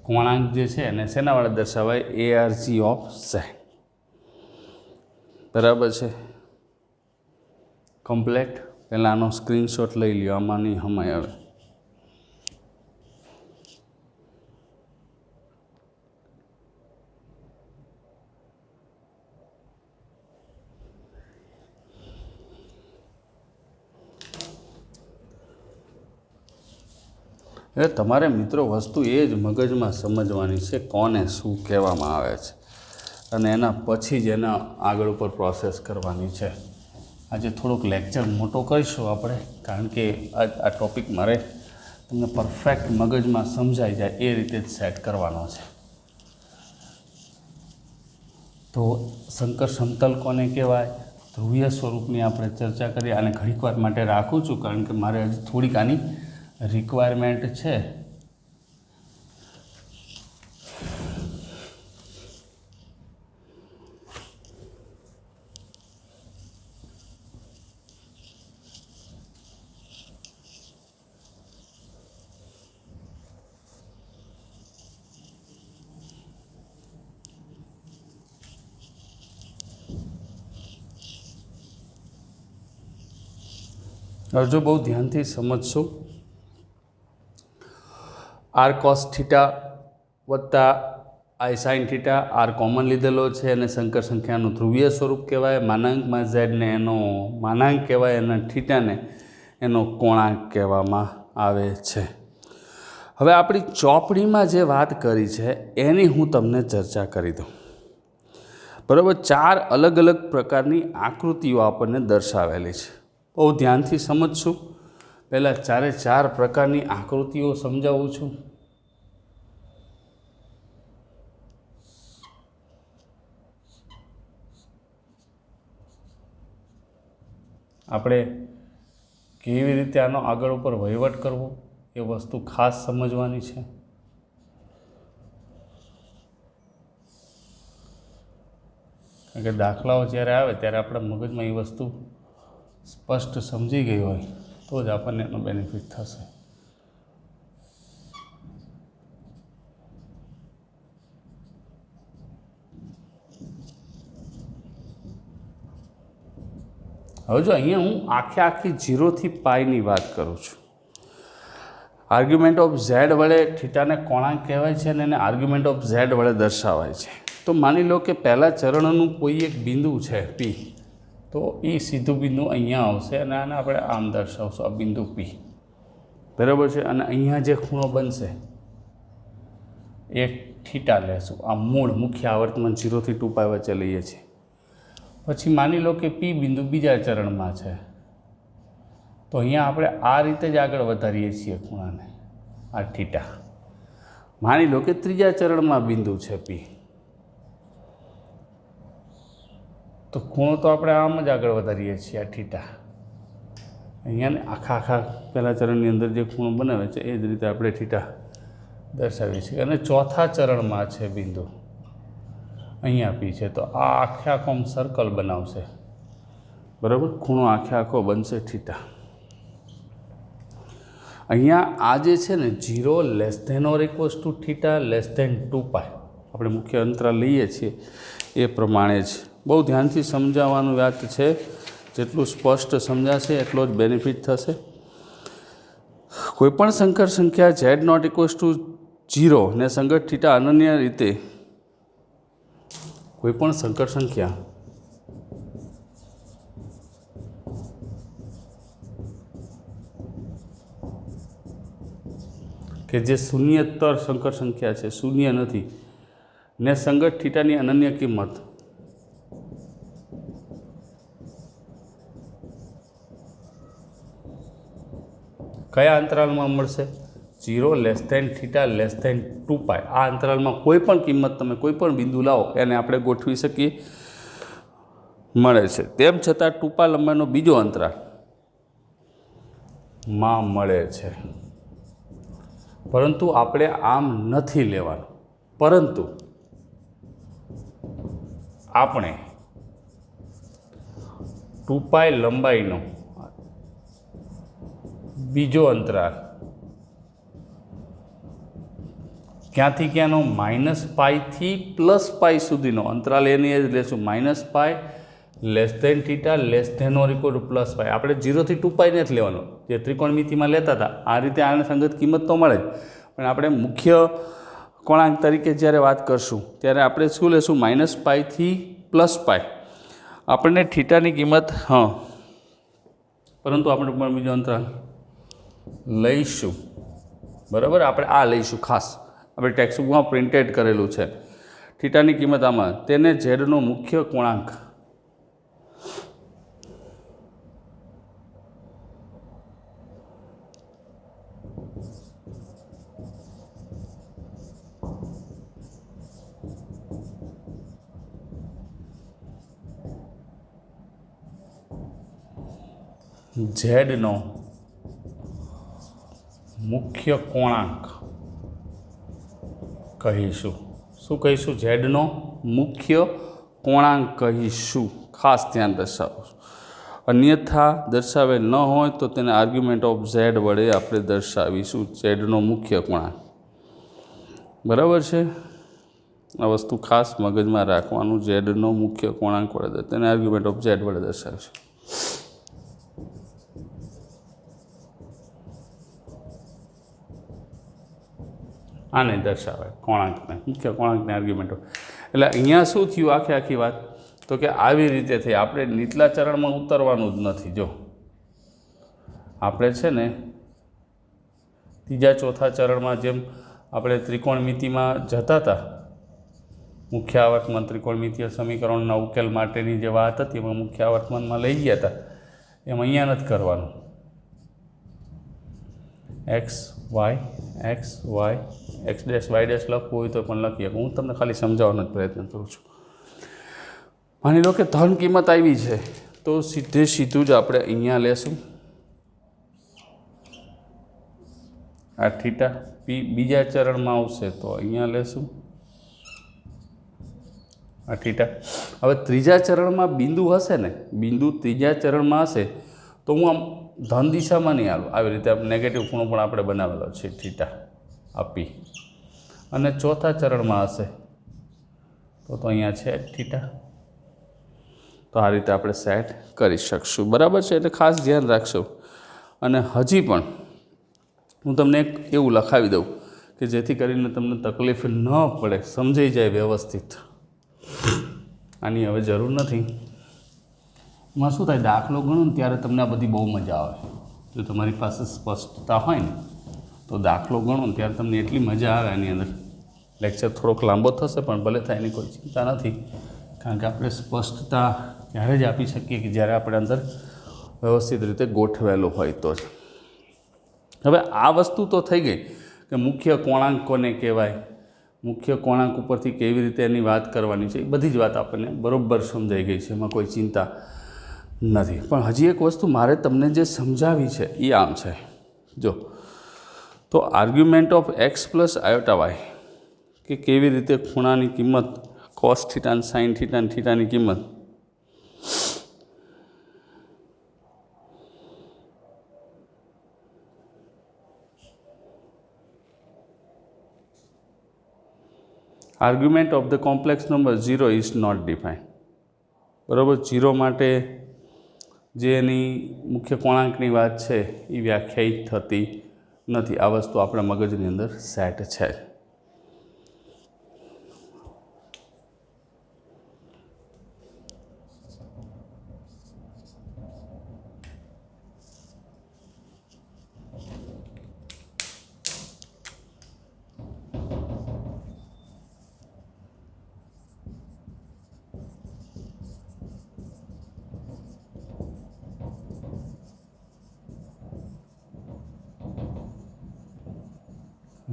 Speaker 1: કોણાંક જે છે એને શેના વડે દર્શાવાય? ARG of Z. બરાબર છે, કમ્પ્લેટ. પહેલાં આનો સ્ક્રીનશોટ લઈ લ્યો, આમાંની હમાય હવે. એટલે તમારે મિત્રો વસ્તુ એ જ મગજમાં સમજવાની છે, કોને શું કહેવામાં આવે છે, અને એના પછી જ એના આગળ ઉપર પ્રોસેસ કરવાની છે. આજે થોડોક લેક્ચર મોટો કરીશું આપણે, કારણ કે આ ટૉપિક મારે તમને પરફેક્ટ મગજમાં સમજાઈ જાય એ રીતે જ સેટ કરવાનો છે. તો સંકર સમતલ કોને કહેવાય? ધ્રુવીય સ્વરૂપની આપણે ચર્ચા કરીએ. અને ઘડીક વાર માટે રાખું છું, કારણ કે મારે હજી થોડીક આની રિક્વાયરમેન્ટ છે. જો બહુ ધ્યાનથી સમજશો. આર કોસ થીટા વત્તા આઈ સાઇન થીટા, આર કોમન લીધેલો છે, અને સંકર સંખ્યાનું ધ્રુવીય સ્વરૂપ કહેવાય. માનાંકમાં ઝેડને એનો માનાંક કહેવાય, અને થીટાને એનો કોણાંક કહેવામાં આવે છે. હવે આપણી ચોપડીમાં જે વાત કરી છે એની હું તમને ચર્ચા કરી દઉં. બરાબર, 4 અલગ અલગ પ્રકારની આકૃતિઓ આપણને દર્શાવેલી છે. બહુ ધ્યાનથી સમજશું. પહેલાં 4 પ્રકારની આકૃતિઓ સમજાવું છું. આપણે કેવી રીતે આનો આગળ ઉપર વહીવટ કરવો એ વસ્તુ ખાસ સમજવાની છે. કારણ કે દાખલાઓ જ્યારે આવે ત્યારે આપણા મગજમાં એ વસ્તુ સ્પષ્ટ સમજી ગઈ હોય તો જ આપણને એનો બેનિફિટ થશે. હવે જો અહીંયા હું આખી 0 થી પાઈની વાત કરું છું. આર્ગ્યુમેન્ટ ઓફ ઝેડ વડે થીટાને કોણાંક કહેવાય છે, અને એને આર્ગ્યુમેન્ટ ઓફ ઝેડ વડે દર્શાવાય છે. તો માની લો કે પહેલાં ચરણનું કોઈ એક બિંદુ છે પી, તો એ સીધું બિંદુ અહીંયા આવશે, અને આને આપણે આમ દર્શાવશું, આ બિંદુ પી. બરાબર છે. અને અહીંયા જે ખૂણો બનશે એ થીટા લેશું. આ મૂળ મુખ્ય આવર્તમાન 0 થી 2π વચ્ચે લઈએ છીએ. પછી માની લો કે પી બિંદુ બીજા ચરણમાં છે, તો અહીંયા આપણે આ રીતે જ આગળ વધારીએ છીએ ખૂણાને, આ થીટા. માની લો કે ત્રીજા ચરણમાં બિંદુ છે પી, તો ખૂણો તો આપણે આમ જ આગળ વધારીએ છીએ, આ થીટા. અહીંયા ને આખા પહેલા ચરણની અંદર જે ખૂણો બનાવે છે એ જ રીતે આપણે થીટા દર્શાવીએ છીએ. અને ચોથા ચરણમાં છે બિંદુ, અહીંયા પી છે, તો આ આખે આખો સર્કલ બનાવશે, બરાબર. ખૂણો આખે આખો બનશે થીટા. અહીંયા આ જે છે ને 0 less than or equals to theta less than 2π આપણે મુખ્ય અંતરાલ લઈએ છીએ એ પ્રમાણે જ બહુ ધ્યાનથી સમજાવવાનું વાત છે. જેટલું સ્પષ્ટ સમજાશે એટલો જ બેનિફિટ થશે. કોઈપણ સંકર સંખ્યા z નોટ ઇક્વલ્સ ટુ 0 ને સંગત થીટા અનન્ય રીતે કોઈપણ સંકર સંખ્યા કે જે શૂન્યતર સંકર સંખ્યા છે, શૂન્ય નથી, ને સંગત થીટાની અનન્ય કિંમત કયા અંતરાલમાં મળશે? 0 less than theta less than 2π. આ અંતરાલમાં કોઈ પણ કિંમત તમે કોઈ પણ બિંદુ લાવો એને આપણે ગોઠવી શકીએ, મળે છે. તેમ છતાં 2π લંબાઈનો બીજો અંતરાલ માં મળે છે, પરંતુ આપણે આમ નથી લેવાનું. પરંતુ આપણે 2π લંબાઈનો બીજો અંતરાલ ક્યાંથી ક્યાંનો? -π થી +π સુધીનો અંતરાલ એની જ લેશું. -π less than theta less than or equal to +π. આપણે 0 થી 2π નથી લેવાનો, જે ત્રિકોણમિતિમાં લેતા હતા આ રીતે. આને સંગત કિંમત તો મળે જ, પણ આપણે મુખ્ય કોણાંક તરીકે જ્યારે વાત કરશું ત્યારે આપણે શું લેશું? -π થી +π. આપણને થીટાની કિંમત પરંતુ આપણે પણ બીજો અંતરાલ લઈશું, બરાબર. આપણે આ લઈશું ખાસ, આપણે ટેક્સ્ટબુકમાં પ્રિન્ટેડ કરેલું છે. થીટાની કિંમત આમાં, તેને ઝેડનો મુખ્ય કોણાંક ઝેડનો મુખ્ય કોણાંક કહીશું. શું કહીશું? ઝેડનો મુખ્ય કોણાંક કહીશું. ખાસ ધ્યાન દર્શાવો. અન્યથા દર્શાવેલ ન હોય તો તેને આર્ગ્યુમેન્ટ ઓફ ઝેડ વડે આપણે દર્શાવીશું, ઝેડનો મુખ્ય કોણાંક. બરાબર છે? આ વસ્તુ ખાસ મગજમાં રાખવાનું. ઝેડનો મુખ્ય કોણાંક વડે તેને આર્ગ્યુમેન્ટ ઓફ ઝેડ વડે દર્શાવીશું. આને દર્શાવે કોણાંકને, મુખ્ય કોણાંકને આર્ગ્યુમેન્ટો. એટલે અહીંયા શું થયું આખી આખી વાત? તો કે આવી રીતે થઈ. આપણે નીચલા ચરણમાં ઉતરવાનું જ નથી. જો આપણે છે ને ત્રીજા ચોથા ચરણમાં જેમ આપણે ત્રિકોણમિતિમાં જતા હતા, મુખ્ય આવર્તમાન ત્રિકોણમિતિય સમીકરણના ઉકેલ માટેની જે વાત હતી એમાં મુખ્ય આવર્તમાનમાં લઈ ગયા હતા, એમ અહીંયા નથી કરવાનું. X Y X dash Y dash લખવું હોય તો પણ લખીએ. હું તમને ખાલી સમજાવવાનો જ પ્રયત્ન કરું છું. માની લો કે ધન કિંમત આવી છે, તો સીધું જ આપણે અહીંયા લેશું આ થીટા. બીજા ચરણમાં આવશે તો અહીંયા લેશું આ થીટા. હવે ત્રીજા ચરણમાં બિંદુ હશે ને, બિંદુ ત્રીજા ચરણમાં હશે તો હું આમ ધન દિશામાં નહીં આવું. આવી રીતે નેગેટિવ ખૂણો પણ આપણે બનાવેલો છે થીટા આપી. અને ચોથા ચરણમાં હશે તો અહીંયા છે થીટા. તો આ રીતે આપણે સેટ કરી શકશું. બરાબર છે? એટલે ખાસ ધ્યાન રાખશો. અને હજી પણ હું તમને એક એવું લખાવી દઉં કે જેથી કરીને તમને તકલીફ ન પડે, સમજાઈ જાય વ્યવસ્થિત. આની હવે જરૂર નથી. એમાં શું થાય, દાખલો ગણો ને ત્યારે તમને આ બધી બહુ મજા આવે. જો તમારી પાસે સ્પષ્ટતા હોય ને તો દાખલો ગણો ને ત્યારે તમને એટલી મજા આવે. આની અંદર લેક્ચર થોડોક લાંબો થશે પણ ભલે થાય, એની કોઈ ચિંતા નથી. કારણ કે આપણે સ્પષ્ટતા ત્યારે જ આપી શકીએ કે જ્યારે આપણે અંદર વ્યવસ્થિત રીતે ગોઠવેલું હોય તો જ. હવે આ વસ્તુ તો થઈ ગઈ કે મુખ્ય કોણાંક કોને કહેવાય, મુખ્ય કોણાંક ઉપરથી કેવી રીતે એની વાત કરવાની છે, એ બધી જ વાત આપણને બરાબર સમજાઈ ગઈ છે. એમાં કોઈ ચિંતા નથી. પણ હજી એક વસ્તુ મારે તમને જે સમજાવી છે એ આમ છે. જો તો argument of X plus iota Y, કે કેવી રીતે ખૂણાની કિંમત કોસ થીટા અને સાઇન થીટા અને થીટાની કિંમત argument of the complex number 0 is not define. બરાબર, 0 માટે જે એની મુખ્ય કોણાંકની વાત છે એ વ્યાખ્યાયિત થતી નથી. આ વસ્તુ આપણા મગજની અંદર સેટ છે.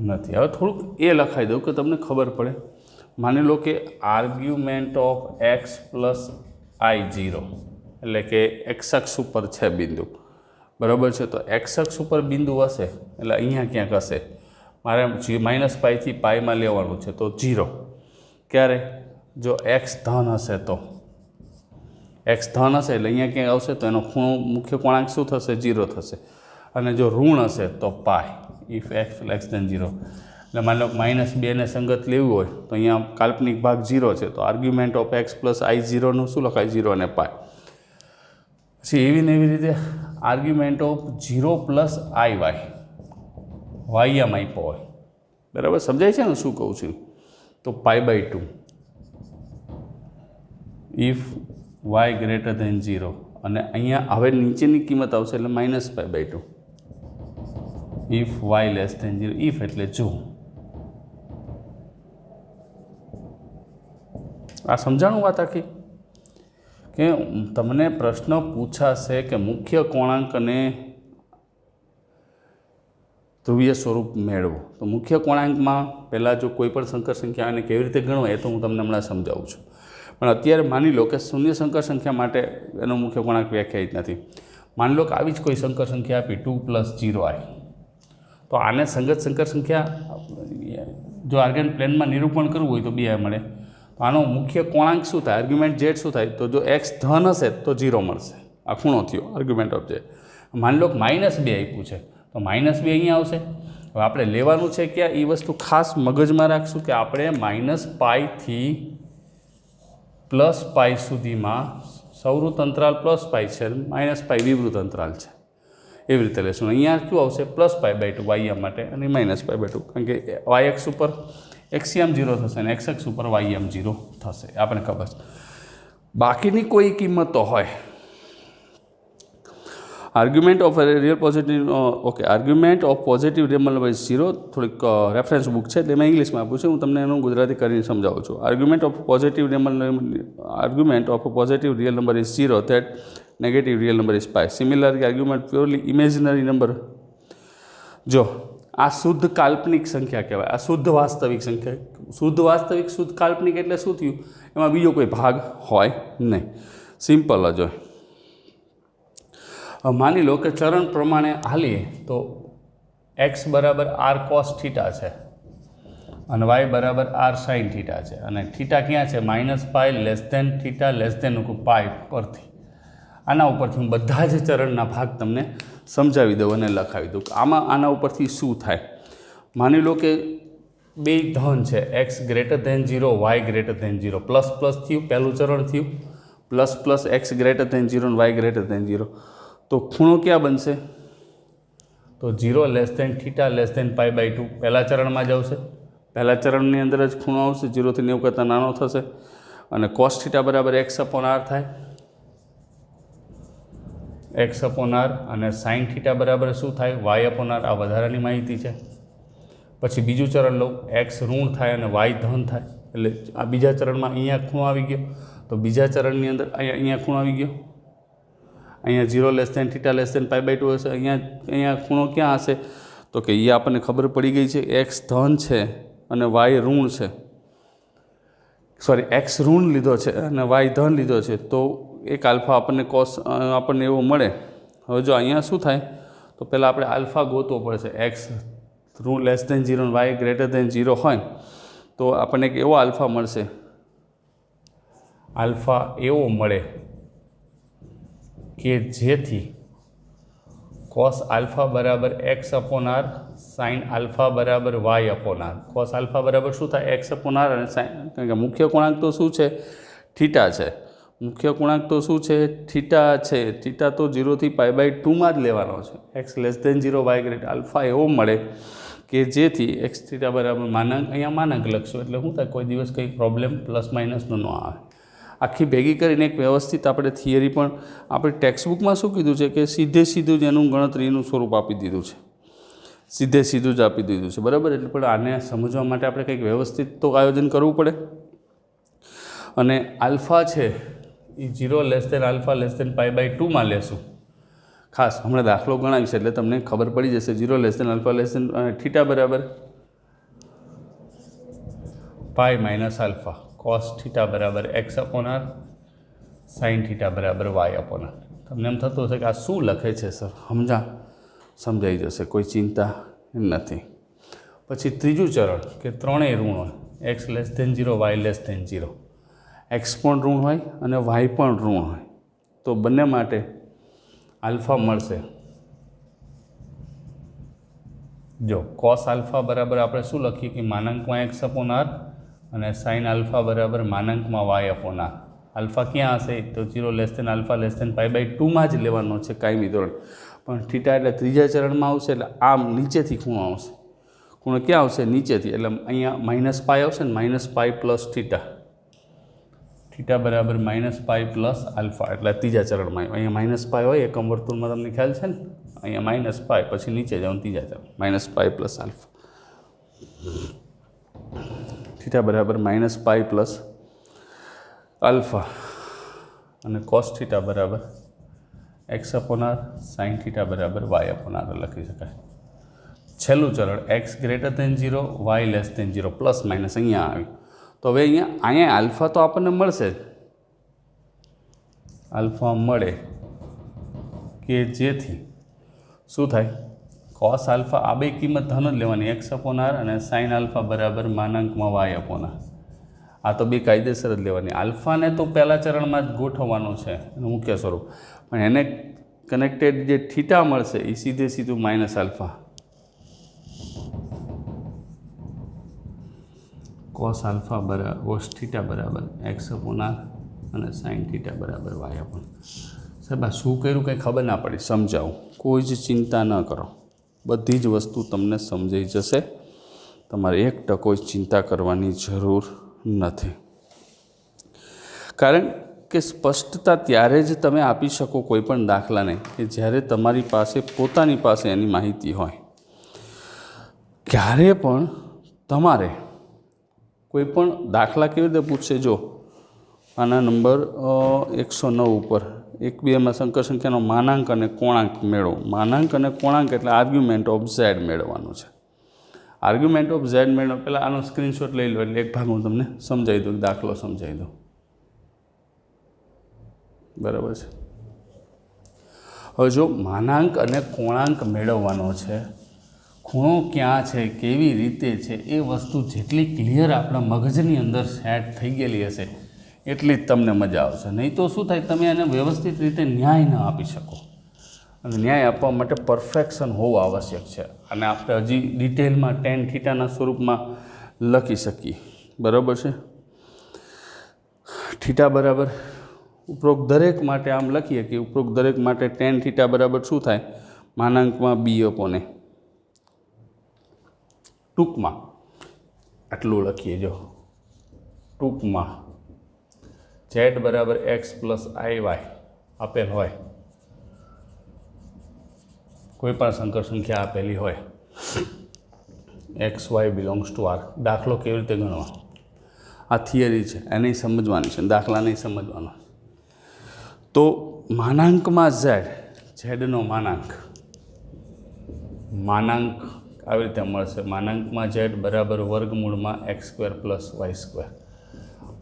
Speaker 1: નથી. હવે થોડુંક એ લખાઈ દઉં કે તમને ખબર પડે. માની લો કે argument of X plus I0 એટલે કે એક્સ અક્ષ ઉપર છે બિંદુ, બરાબર છે. તો એક્સ અક્ષ ઉપર બિંદુ હશે એટલે અહીંયા ક્યાંક હશે. મારે -π થી πમાં લેવાનું છે. તો 0 ક્યારે? જો એક્સ ધન હશે તો એક્સ ધન હશે એટલે અહીંયા ક્યાંક આવશે તો એનો ખૂણો મુખ્ય કોણાંક શું થશે? 0 થશે. અને જો ઋણ હશે તો π, ઇફ એક્સ લેસ દેન 0. એટલે માની લો -2 ને સંગત લેવું હોય તો અહીંયા કાલ્પનિક ભાગ 0 છે. તો આર્ગ્યુમેન્ટ ઓફ એક્સ પ્લસ I0નું શું લખાય? 0 અને π. પછી એવી ને એવી રીતે argument of 0 plus IY Y એમ આપ્યો હોય, બરાબર, સમજાય છે ને શું કહું છું? તો π/2 ઇફ y ગ્રેટર દેન 0. અને અહીંયા હવે નીચેની કિંમત આવશે એટલે -π/2 if y less than 0. If એટલે જો. આ સમજાણું વાત આખી? કે તમને પ્રશ્ન પૂછાશે કે મુખ્ય કોણાંક અને ધ્રુવીય સ્વરૂપ મેળવો. તો મુખ્ય કોણાંકમાં પહેલાં જો કોઈ પણ સંકર સંખ્યાને કેવી રીતે ગણવા એ તો હું તમને હમણાં સમજાવું છું. પણ અત્યારે માની લો કે શૂન્ય સંકર સંખ્યા માટે એનો મુખ્ય કોણાંક વ્યાખ્યાયિત નથી. માની લો કે આવી જ કોઈ સંકર સંખ્યા આપી 2 + 0i. તો આને સંગત સંકર સંખ્યા જો આર્ગન પ્લેનમાં નિરૂપણ કરવું હોય તો 2i મળે. તો આનો મુખ્ય કોણાંક શું થાય? આર્ગ્યુમેન્ટ z શું થાય? તો જો એક્સ ધન હશે તો 0 મળશે. આ ખૂણો થયો આર્ગ્યુમેન્ટ ઓફ z. માની લો કે -2 આપ્યું છે તો -2 અહીંયા આવશે. હવે આપણે લેવાનું છે કે એ વસ્તુ ખાસ મગજમાં રાખશું કે આપણે -π થી +π સુધીમાં સૌવૃત્ત અંતરાલ +π છે, -π વિવૃત્ત અંતરાલ છે. એવી રીતે લેશું. અહીંયા શું આવશે? +π/2 વાય માટે અને -π/2, કારણ કે વાય અક્ષ ઉપર એક્સિયમ 0 થશે અને એક્સ અક્ષ ઉપર વાયમ 0 થશે. આપણે ખબર છે. બાકીની કોઈ કિંમતો હોય argument of real positive, okay, argument of positive real number 0. થોડીક રેફરન્સ બુક છે એટલે મેં ઇંગ્લિશમાં આપું છું. હું તમને એનું ગુજરાતી કરીને સમજાવું છું. Argument of positive real number is 0 that negative real number is π. Similarly argument purely imaginary number. જો આ શુદ્ધ કાલ્પનિક સંખ્યા કહેવાય, આ શુદ્ધ વાસ્તવિક સંખ્યા. શુદ્ધ વાસ્તવિક, શુદ્ધ કાલ્પનિક એટલે શું થયું? એમાં બીજો કોઈ ભાગ હોય નહીં, સિમ્પલ જ હોય. માની લો કે ચરણ પ્રમાણે હાલીએ તો x બરાબર r cos થીટા છે અને y બરાબર r sin થીટા છે. અને થીટા ક્યાં છે? -π less than theta less than π પરથી. આના ઉપરથી હું બધા જ ચરણના ભાગ તમને સમજાવી દઉં અને લખાવી દઉં. આમાં આના ઉપરથી શું થાય? માની લો કે બે ધન છે, x greater than 0 y greater than 0. Plus થયું, પહેલું ચરણ થયું. પ્લસ x ગ્રેટર દેન 0 અને y ગ્રેટર દેન 0. તો ખૂણો ક્યાં બનશે? તો 0 less than theta less than π/2 પહેલા ચરણમાં જ આવશે. પહેલા ચરણની અંદર જ ખૂણો આવશે, 0 થી 90 કરતાં નાનો થશે. અને cos થીટા બરાબર x/r થાય, x/r. અને sin થીટા બરાબર શું થાય? y/r. આ વધારાની માહિતી છે. પછી બીજું ચરણ લઉં, x ઋણ થાય અને y ધન થાય. એટલે આ બીજા ચરણમાં અહીંયા ખૂણો આવી ગયો. તો બીજા ચરણની અંદર અહીંયા ખૂણો આવી ગયો. અહીંયા 0 less than theta less than π/2 હશે. અહીંયા ખૂણો ક્યાં હશે? તો કે એ આપણને ખબર પડી ગઈ છે. એક્સ ધન છે અને વાય ઋણ છે. સોરી, એક્સ ઋણ લીધો છે અને વાય ધન લીધો છે. તો એક આલ્ફા આપણને આપણને એવો મળે. હવે જો અહીંયા શું થાય? તો પહેલાં આપણે આલ્ફા ગોતવો પડશે. એક્સ ઋણ લેસ દેન 0 અને વાય ગ્રેટર દેન 0 હોય તો આપણને એક એવો આલ્ફા મળશે આલ્ફા એવો મળે કે જેથી કોસ આલ્ફા બરાબર X upon R, sine alpha બરાબર Y upon R. Cos alpha બરાબર શું થાય? એક્સ અપોન આર, અને સાઇન, કારણ કે મુખ્ય ગુણાંક તો શું છે? થીટા છે. મુખ્ય ગુણાંક તો શું છે? થીટા છે. થીટા તો 0 થી π/2 જ લેવાનો છે. એક્સ <0 વાય ગ્રેટર આલ્ફા એવો મળે કે જેથી એક્સ થીટા બરાબર માનાંક, અહીંયા માનાંક લખશું એટલે શું થાય? કોઈ દિવસ કંઈ પ્રોબ્લેમ પ્લસ માઇનસનો ન આવે. આખી ભેગી કરીને એક વ્યવસ્થિત આપણે થિયરી પણ આપણે ટેક્સ્ટબુકમાં શું કીધું છે કે સીધું જ એનું ગણતરીનું સ્વરૂપ આપી દીધું છે. સીધું જ આપી દીધું છે, બરાબર. એટલે પણ આને સમજવા માટે આપણે કંઈક વ્યવસ્થિત તો આયોજન કરવું પડે. અને આલ્ફા છે એ 0 આલ્ફા π/2 લેશું. ખાસ હમણાં દાખલો ગણાવીશ એટલે તમને ખબર પડી જશે. 0 આલ્ફા થીટા બરાબર pi minus alpha, cos theta બરાબર X upon R, sine theta બરાબર વાય અપોન આર. તમને એમ થતું હશે કે આ શું લખે છે સર? સમજાઈ જશે, કોઈ ચિંતા નથી. પછી ત્રીજું ચરણ કે ત્રણેય ઋણ હોય, એક્સ <0 વાય <0. એક્સ પણ ઋણ હોય અને વાય પણ ઋણ હોય, તો બંને માટે આલ્ફા મળશે. જો કોસ આલ્ફા બરાબર આપણે શું લખીએ કે માનાંકમાં એક્સ અપોન આર અને સાઇન આલ્ફા બરાબર માનાંકમાં વાય અપોન આર. આલ્ફા ક્યાં હશે? તો 0 આલ્ફા π/2 જ લેવાનો છે કાયમી ધોરણ. પણ થીટા એટલે ત્રીજા ચરણમાં આવશે એટલે આમ નીચેથી ખૂણો આવશે. ખૂણો ક્યાં આવશે? નીચેથી. એટલે અહીંયા માઇનસ પાઈ આવશે ને, minus pi plus theta. Theta બરાબર માઇનસ પાઈ પ્લસ આલ્ફા, એટલે ત્રીજા ચરણમાં અહીંયા માઇનસ પાઈ હોય એકમ વર્તુળમાં, તમને ખ્યાલ છે ને? અહીંયા માઇનસ પાઈ, પછી નીચે જાઓ ત્રીજા ચરણ minus pi plus alpha. Theta બરાબર માઇનસ પાઈ પ્લસ આલ્ફા અને કોસ થીટા બરાબર X upon R, sine theta બરાબર વાય અપોન આર લખી શકાય. છેલ્લું ચરણ એક્સ <0 વાય <0 પ્લસ માઇનસ અહીંયા આવ્યું. તો હવે અહીંયા આલ્ફા તો આપણને મળશે જ. આલ્ફા મળે કે જેથી શું થાય? કોસ આલ્ફા, આ બે કિંમત ધન જ લેવાની, એક્સ અપોન આર અને સાઇન આલ્ફા બરાબર માનાંકમાં વાય અપોન આર. આ તો બે કાયદેસર જ લેવાની. આલ્ફાને તો પહેલા ચરણમાં જ ગોઠવવાનું છે એનું મુખ્ય સ્વરૂપ, પણ એને કનેક્ટેડ જે થીટા મળશે એ સીધું માઇનસ આલ્ફા, કોસ આલ્ફા બરાબર કોસ થીટા બરાબર એક્સ અપોન આર અને સાઇન થીટા બરાબર વાય અપોન. સાહેબ આ શું કર્યું કંઈ ખબર ના પડી, સમજાવું. કોઈ જ ચિંતા ન કરો, બધી જ વસ્તુ તમને સમજાઈ જશે. તમારે 1% ચિંતા કરવાની જરૂર નથી. કારણ કે સ્પષ્ટતા ત્યારે જ તમે આપી શકો કોઈ પણ દાખલાને કે જ્યારે તમારી પાસે પોતાની પાસે એની માહિતી હોય. ક્યારે પણ તમારે કોઈ પણ દાખલા કેવી રીતે પૂછશે? જો આના નંબર 109 ઉપર 1-2માં સંકર સંખ્યાનો માનાંક અને કોણાંક મેળવો. માનાંક અને કોણાંક એટલે આર્ગ્યુમેન્ટ ઓફ ઝેડ મેળવવાનું છે. આર્ગ્યુમેન્ટ ઓફ ઝેડ મેળવવા પહેલાં આનો સ્ક્રીનશોટ લઈ લો એટલે એક ભાગ હું તમને સમજાવી દઉં, દાખલો સમજાવી દઉં. બરાબર છે. હવે જો માનાંક અને કોણાંક મેળવવાનો છે, ખૂણો ક્યાં છે, કેવી રીતે છે, એ વસ્તુ જેટલી ક્લિયર આપણા મગજની અંદર સેટ થઈ ગયેલી હશે એટલી જ તમને મજા આવશે. નહીં તો શું થાય? તમે એને વ્યવસ્થિત રીતે ન્યાય ન આપી શકો. અને ન્યાય આપવા માટે પરફેક્શન હોવું આવશ્યક છે. અને આપણે હજી ડિટેલમાં ટેન થીટાના સ્વરૂપમાં લખી શકીએ. બરાબર છે. થીટા બરાબર ઉપરોક્ત દરેક માટે આમ લખીએ કે ઉપરોક્ત દરેક માટે ટેન થીટા બરાબર શું થાય? માનાંકમાં બી અપોન એ. ટૂંકમાં આટલું લખીએ. જો ટૂંકમાં ઝેડ બરાબર એક્સ પ્લસ આઈ વાય આપેલ હોય, કોઈ પણ સંકર સંખ્યા આપેલી હોય, X Y belongs to R. દાખલો કેવી રીતે ગણવાનો? આ થિયરી છે, એને સમજવાની છે, દાખલા નહીં સમજવાનો. તો માનાંકમાં ઝેડનો માનાંક આવી રીતે મળશે. માનાંકમાં ઝેડ બરાબર વર્ગમૂળમાં x² + y².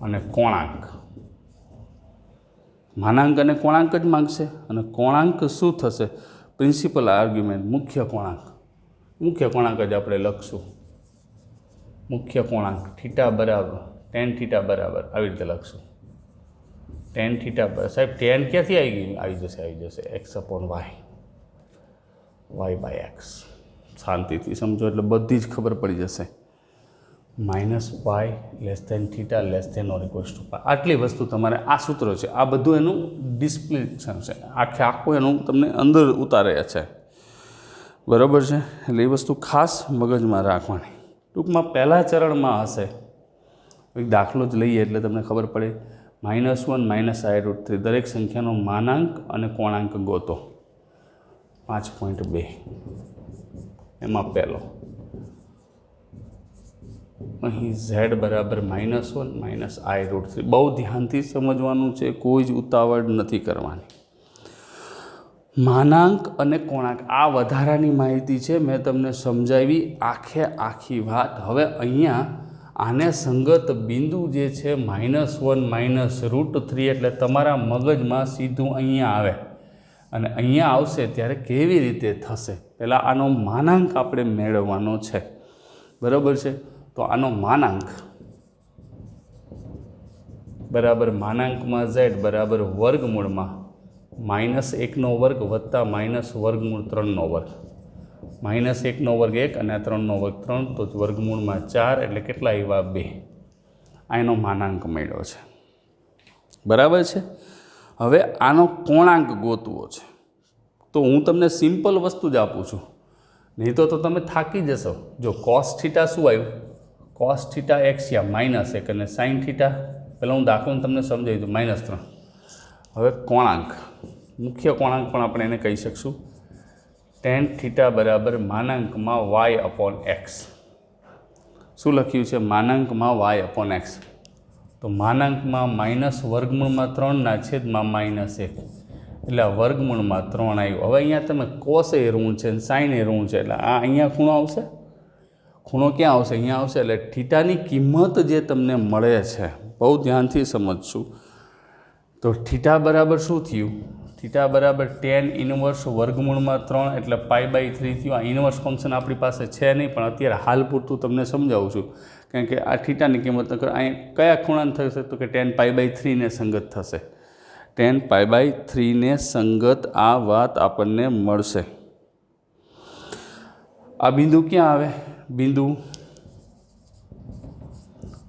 Speaker 1: અને કોણાંક, માનાંક અને કોણાંક જ માંગશે. અને કોણાંક શું થશે? પ્રિન્સિપલ આર્ગ્યુમેન્ટ, મુખ્ય કોણાંક. મુખ્ય કોણાંક જ આપણે લખશું. મુખ્ય કોણાંક થીટા બરાબર ટેન થીટા બરાબર આવી રીતે લખશું. ટેન થીટા સાહેબ ટેન ક્યાંથી આવી જશે X upon Y by X. શાંતિથી સમજો એટલે બધી જ ખબર પડી જશે. Minus pi less than theta less than or equals to pi. આટલી વસ્તુ તમારે આ સૂત્ર છે, આ બધું એનું ડિસ્પ્લેશન છે, આખું એનું તમને અંદર ઉતાર્યા છે. બરાબર છે. એટલે એ વસ્તુ ખાસ મગજમાં રાખવાની. ટૂંકમાં પહેલા ચરણમાં હશે એક દાખલો જ લઈએ એટલે તમને ખબર પડે. -1 -i√3 દરેક સંખ્યાનો માનાંક અને કોણાંક ગોતો. 5.2 એમાં પહેલો અહીં z બરાબર -1 -i√3. બહુ ધ્યાનથી સમજવાનું છે, કોઈ જ ઉતાવળ નથી કરવાની. માનાંક અને કોણાંક આ વધારાની માહિતી છે, મેં તમને સમજાવી આખી વાત. હવે અહીંયા આને સંગત બિંદુ જે છે -1 -√3 એટલે તમારા મગજમાં સીધું અહીંયા આવે અને અહીંયા આવશે ત્યારે કેવી રીતે થશે. પહેલાં આનો માનાંક આપણે મેળવવાનો છે. બરાબર છે. તો આનો માનાંક બરાબર માનાંકમાં z બરાબર વર્ગમૂળમાં -1નો વર્ગ વત્તા -√3નો વર્ગ. -1નો વર્ગ 1 અને 3નો વર્ગ 3, તો વર્ગમૂળમાં 4 એટલે કેટલા આવ્યા 2. આ એનો માનાંક મળ્યો છે. બરાબર છે. હવે આનો કોણાંક ગોતવો છે. તો હું તમને સિમ્પલ વસ્તુ જ આપું છું, નહીં તો તમે થાકી જશો. જો કોસ થીટા શું આવ્યું, કોસ થીટા x -1 અને સાઇન થીટા પહેલાં હું દાખલો તમને સમજાવી દઉં -3. હવે કોણાંક, મુખ્ય કોણાંક પણ આપણે એને કહી શકશું. ટેન થીટા બરાબર માનાંકમાં y અપોન એક્સ. શું લખ્યું છે? માનાંકમાં y અપોન એક્સ. તો માનાંકમાં વર્ગમૂળમાં 3/-1 એટલે વર્ગમૂળમાં 3 આવ્યું. હવે અહીંયા તમે કોસ એ ઋણ છે અને સાઇન એ ઋણ છે એટલે આ અહીંયા ખૂણો આવશે. ખૂણો ક્યાં આવશે? અહીંયા આવશે. એટલે થીટાની કિંમત જે તમને મળે છે, બહુ ધ્યાનથી સમજશું. તો થીટા બરાબર શું થયું? થીટા બરાબર tan ઇનવર્સ વર્ગમૂળમાં 3 એટલે π/3 થયું. આ ઇનવર્સ ફંક્શન આપણી પાસે છે નહીં, પણ અત્યારે હાલ પૂરતું તમને સમજાવું છું, કારણ કે આ થીટાની કિંમત અહીં કયા ખૂણાને થશે? તો કે tan π/3 ને સંગત થશે. tan π/3 ને સંગત આ વાત આપણને મળશે. આ બિંદુ ક્યાં આવે? બિંદુ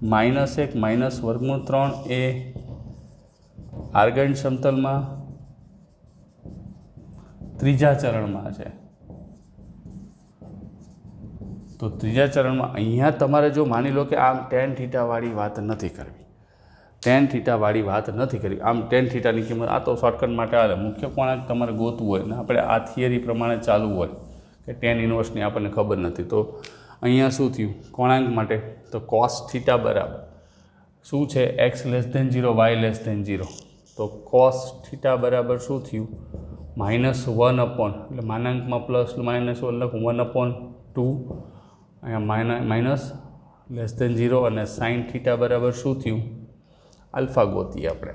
Speaker 1: -1 વર્ગમૂળ 3 એ આર્ગન સમતલમાં ત્રીજા ચરણમાં છે. તો ત્રીજા ચરણમાં અહીંયા તમારે જો માની લો કે આમ ટેન થીટાવાળી વાત નથી કરવી, આમ ટેન થીટાની કિંમત આ તો શોર્ટકટ માટે આવે. મુખ્ય કોણાંક તમારે ગોતવું હોય ને આપણે આ થિયરી પ્રમાણે ચાલવું હોય કે ટેન ઇનવર્સની આપણને ખબર નથી, તો અહીંયા શું થયું કોણાંક માટે? તો કોસ થીટા બરાબર શું છે? x <0 y <0. તો કોસ થીટા બરાબર શું થયું? -1 અપોન એટલે માનાંકમાં +-1 લખું 1/2 અહીંયા -0 અને સાઇન થીટા બરાબર શું થયું? આલ્ફા ગોતીએ આપણે.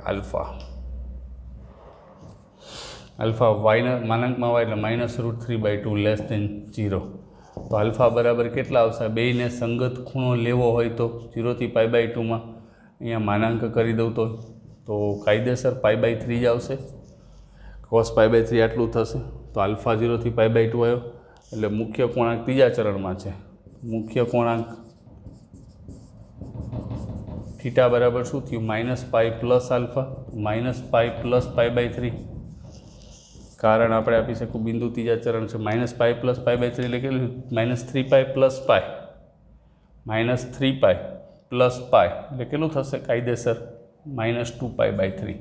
Speaker 1: આલ્ફા વાયના માનાંકમાં y એટલે -√3/2 <0. તો આલ્ફા બરાબર કેટલા આવશે? બેયને સંગત ખૂણો લેવો હોય તો 0 થી π/2 અહીંયા માનાંક કરી દઉં તો કાયદેસર π/3 જ આવશે. cos π/3 આટલું થશે. તો આલ્ફા 0 થી π/2 આવ્યો એટલે મુખ્ય કોણાંક ત્રીજા ચરણમાં છે. મુખ્ય કોણાંક થીટા બરાબર શું થયું? -π પ્લસ આલ્ફા -π+π/3. કારણ આપણે આપી શકું બિંદુ ત્રીજા ચરણ છે. -π + π/3 એટલે કેટલું? -3π + π -3π + π એટલે કેટલું થશે કાયદેસર? -2π/3.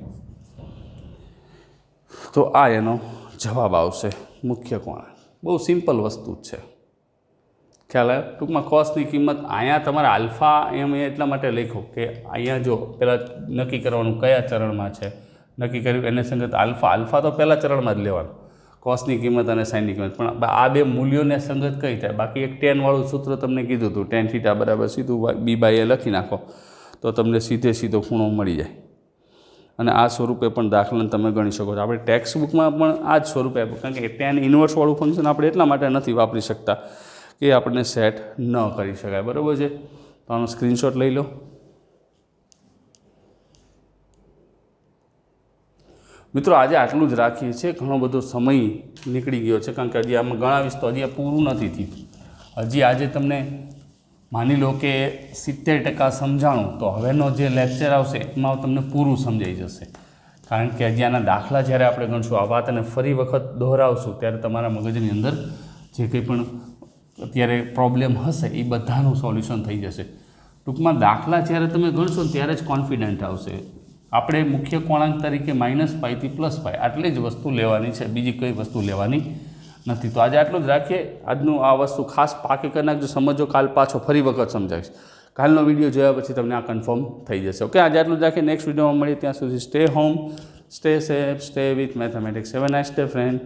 Speaker 1: તો આ એનો જવાબ આવશે મુખ્ય કોણાંક. બહુ સિમ્પલ વસ્તુ જ છે, ખ્યાલ આવે? ટૂંકમાં કોસની કિંમત અહીંયા તમારે આલ્ફા એમ એટલા માટે લખ્યો કે અહીંયા જો પહેલાં નક્કી કરવાનું કયા ચરણમાં છે, નક્કી કર્યું એને સંગત આલ્ફા તો પહેલાં ચરણમાં જ લેવાનું, કોસની કિંમત અને સાઇનની કિંમત. પણ આ બે મૂલ્યોને સંગત કઈ થાય? બાકી એક ટેનવાળું સૂત્ર તમને કીધું હતું, ટેન થીટા બરાબર સીધું b/a લખી નાખો તો તમને સીધો ખૂણો મળી જાય. અને આ સ્વરૂપે પણ દાખલાને તમે ગણી શકો છો. આપણે ટેક્સ્ટ બુકમાં પણ આ જ સ્વરૂપે આપ્યું, કારણ કે ટેન ઇન્વર્સવાળું ફંક્શન આપણે એટલા માટે નથી વાપરી શકતા કે આપણને સેટ ન કરી શકાય. બરાબર છે? તો આનો સ્ક્રીનશોટ લઈ લો. મિત્રો આજે આટલું જ રાખીએ છીએ, ઘણો બધો સમય નીકળી ગયો છે, કારણ કે હજી આમાં ગણાવીશ તો હજી આ પૂરું નથી થયું. હજી આજે તમને માની લો કે 70% સમજાણું, તો હવેનો જે લેક્ચર આવશે એમાં તમને પૂરું સમજાઈ જશે, કારણ કે હજી આના દાખલા જ્યારે આપણે ગણશું, આ વાતને ફરી વખત દોહરાવશું ત્યારે તમારા મગજની અંદર જે કંઈ પણ અત્યારે પ્રોબ્લેમ હશે એ બધાનું સોલ્યુશન થઈ જશે. ટૂંકમાં દાખલા જ્યારે તમે ગણશો ત્યારે જ કોન્ફિડન્ટ આવશે. આપણે મુખ્ય કોણાંક તરીકે -π થી +π આટલી જ વસ્તુ લેવાની છે, બીજી કઈ વસ્તુ લેવાની નથી. તો આજે આટલું જ રાખીએ. આજનું આ વસ્તુ ખાસ પાકી કરી નાખજો, સમજો. કાલ પાછો ફરી વખત સમજાવીશ. કાલનો વિડીયો જોયા પછી તમને આ કન્ફર્મ થઈ જશે. ઓકે, આજે આટલું જ રાખીએ. નેક્સ્ટ વિડીયોમાં મળીએ. ત્યાં સુધી stay home, stay safe, stay with mathematics. Have a nice day friend.